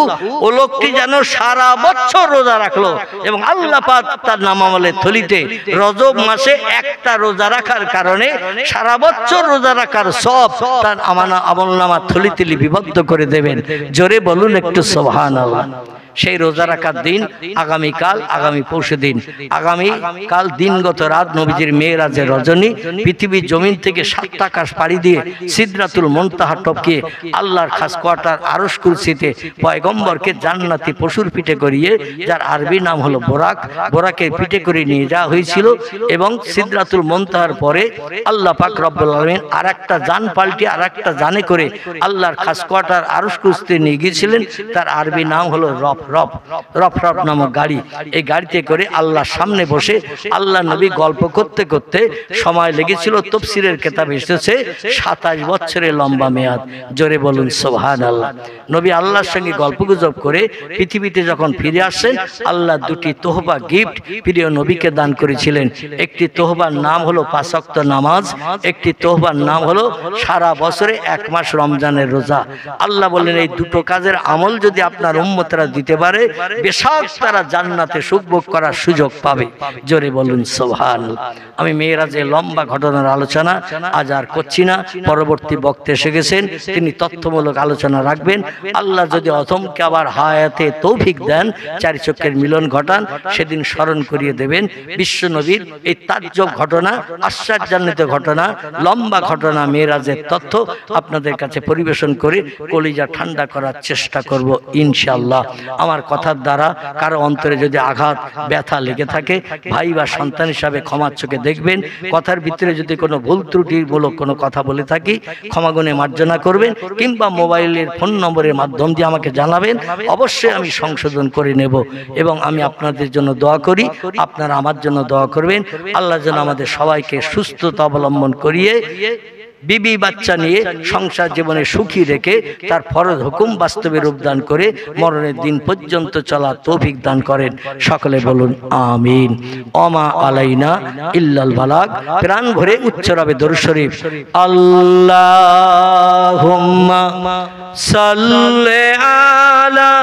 ও লোকটি যেন সারা বছর রোজা রাখলো। এবং আল্লাহ পাক তার নামামলের থলিতে রজব মাসে একটা রোজা রাখার কারণে সারা বছর রোজা রাখার সব তার আমলনামার থলিতে লিপিবদ্ধ করে দেবেন। জোরে বলুন একটু সুবহানাল্লাহ। সেই রোজা রাখার দিন আগামীকাল, আগামী পরশু দিন, আগামীকাল দিনগত রাত নবীজির মেরাজের রজনী, পৃথিবীর জমিন থেকে 7 আকাশ পাড়ি দিয়ে সিদরাতুল মুনতাহা টপকে আল্লাহর খাস কোয়ার্টার আরশ কুরসিতে পয়গম্বরকে জান্নাতি পশুর পিঠে করিয়ে, যার আরবি নাম হলো বোরাক, বোরাকের পিঠে করে নিয়ে যাওয়া হয়েছিল। এবং সিদরাতুল মুনতাহার পরে আল্লাহ পাক রব্বুল আলামিন আরেকটা জান পাল্টে আরেকটা জানে করে আল্লাহর খাস কোয়ার্টার আরশ কুরসিতে নিয়ে গিয়েছিলেন। তার আরবি নাম হলো রফ নামক গাড়ি। এই গাড়িতে করে আল্লাহর সামনে বসে আল্লাহ নবী গল্প করতে করতে সময় লেগেছিল, তাফসীরের কিতাবে এসেছে 27 বছরের লম্বা মেয়াদ। জোরে বলুন সুবহানাল্লাহ। নবী আল্লাহর সঙ্গে গল্পগুজব করে পৃথিবীতে যখন ফিরে আসেন, আল্লাহ 2টি তোহবা গিফট প্রিয় নবীকে দান করেছিলেন। একটি তোহবার নাম হলো 5 ওয়াক্ত নামাজ, একটি তোহবার নাম হলো সারা বছরে 1 মাস রমজানের রোজা। আল্লাহ বললেন, এই দুটো কাজের আমল যদি আপনার উম্মতরা দিতে পারে, বেশক তারা জান্নাতে সুখভোগ করার সুযোগ পাবে। জোরে বলুন সুবহানাল্লাহ। আমি মেরাজের লম্বা ঘটনার আলোচনা আজ আর করছি না। পরবর্তী বক্তা এসে গেছেন, তিনি তথ্যমূলক আলোচনা রাখবেন। আল্লাহ যদি অথমকে আবার হায়াতে তৌফিক দেন, 4 চক্ষের মিলন ঘটান, সেদিন স্মরণ করিয়ে দেবেন বিশ্ব নবীর এই তাজ্জব ঘটনা, আশ্চর্যান্বিত ঘটনা, লম্বা ঘটনা, মেরাজের তথ্য আপনাদের কাছে পরিবেশন করে কলিজা ঠান্ডা করার চেষ্টা করব ইনশাআল্লাহ। আমার কথার দ্বারা কারো অন্তরে যদি আঘাত ব্যথা লেগে থাকে, ভাই বা সন্তান হিসাবে ক্ষমার চোখে দেখবেন। কথার ভিতরে যদি কোনো ভুল ত্রুটিমূলক কোনো কথা বলে থাকি, ক্ষমাগুণে মার্জনা করবেন, কিংবা মোবাইলের ফোন নম্বরের মাধ্যম দিয়ে আমাকে জানাবেন। অবশ্যই আমি সংশোধন করে নেব। এবং আমি আপনাদের জন্য দোয়া করি, আপনারা আমার জন্য দোয়া করবেন। আল্লাহ যেন আমাদের সবাইকে সুস্থতা অবলম্বন করিয়ে বিবি বাচ্চা নিয়ে সংসার জীবনে সুখী রেখে তার ফরজ হুকুম বাস্তবে রূপদান করে মরণের দিন পর্যন্ত চলার তৌফিক দান করেন। সকলে বলুন আমিন। ওমা আলাইনা ইল্লাল বালাগ। প্রাণ ভরে উচ্চারবে দরুদ শরীফ। আল্লাহুম্মা সাল্লি আলা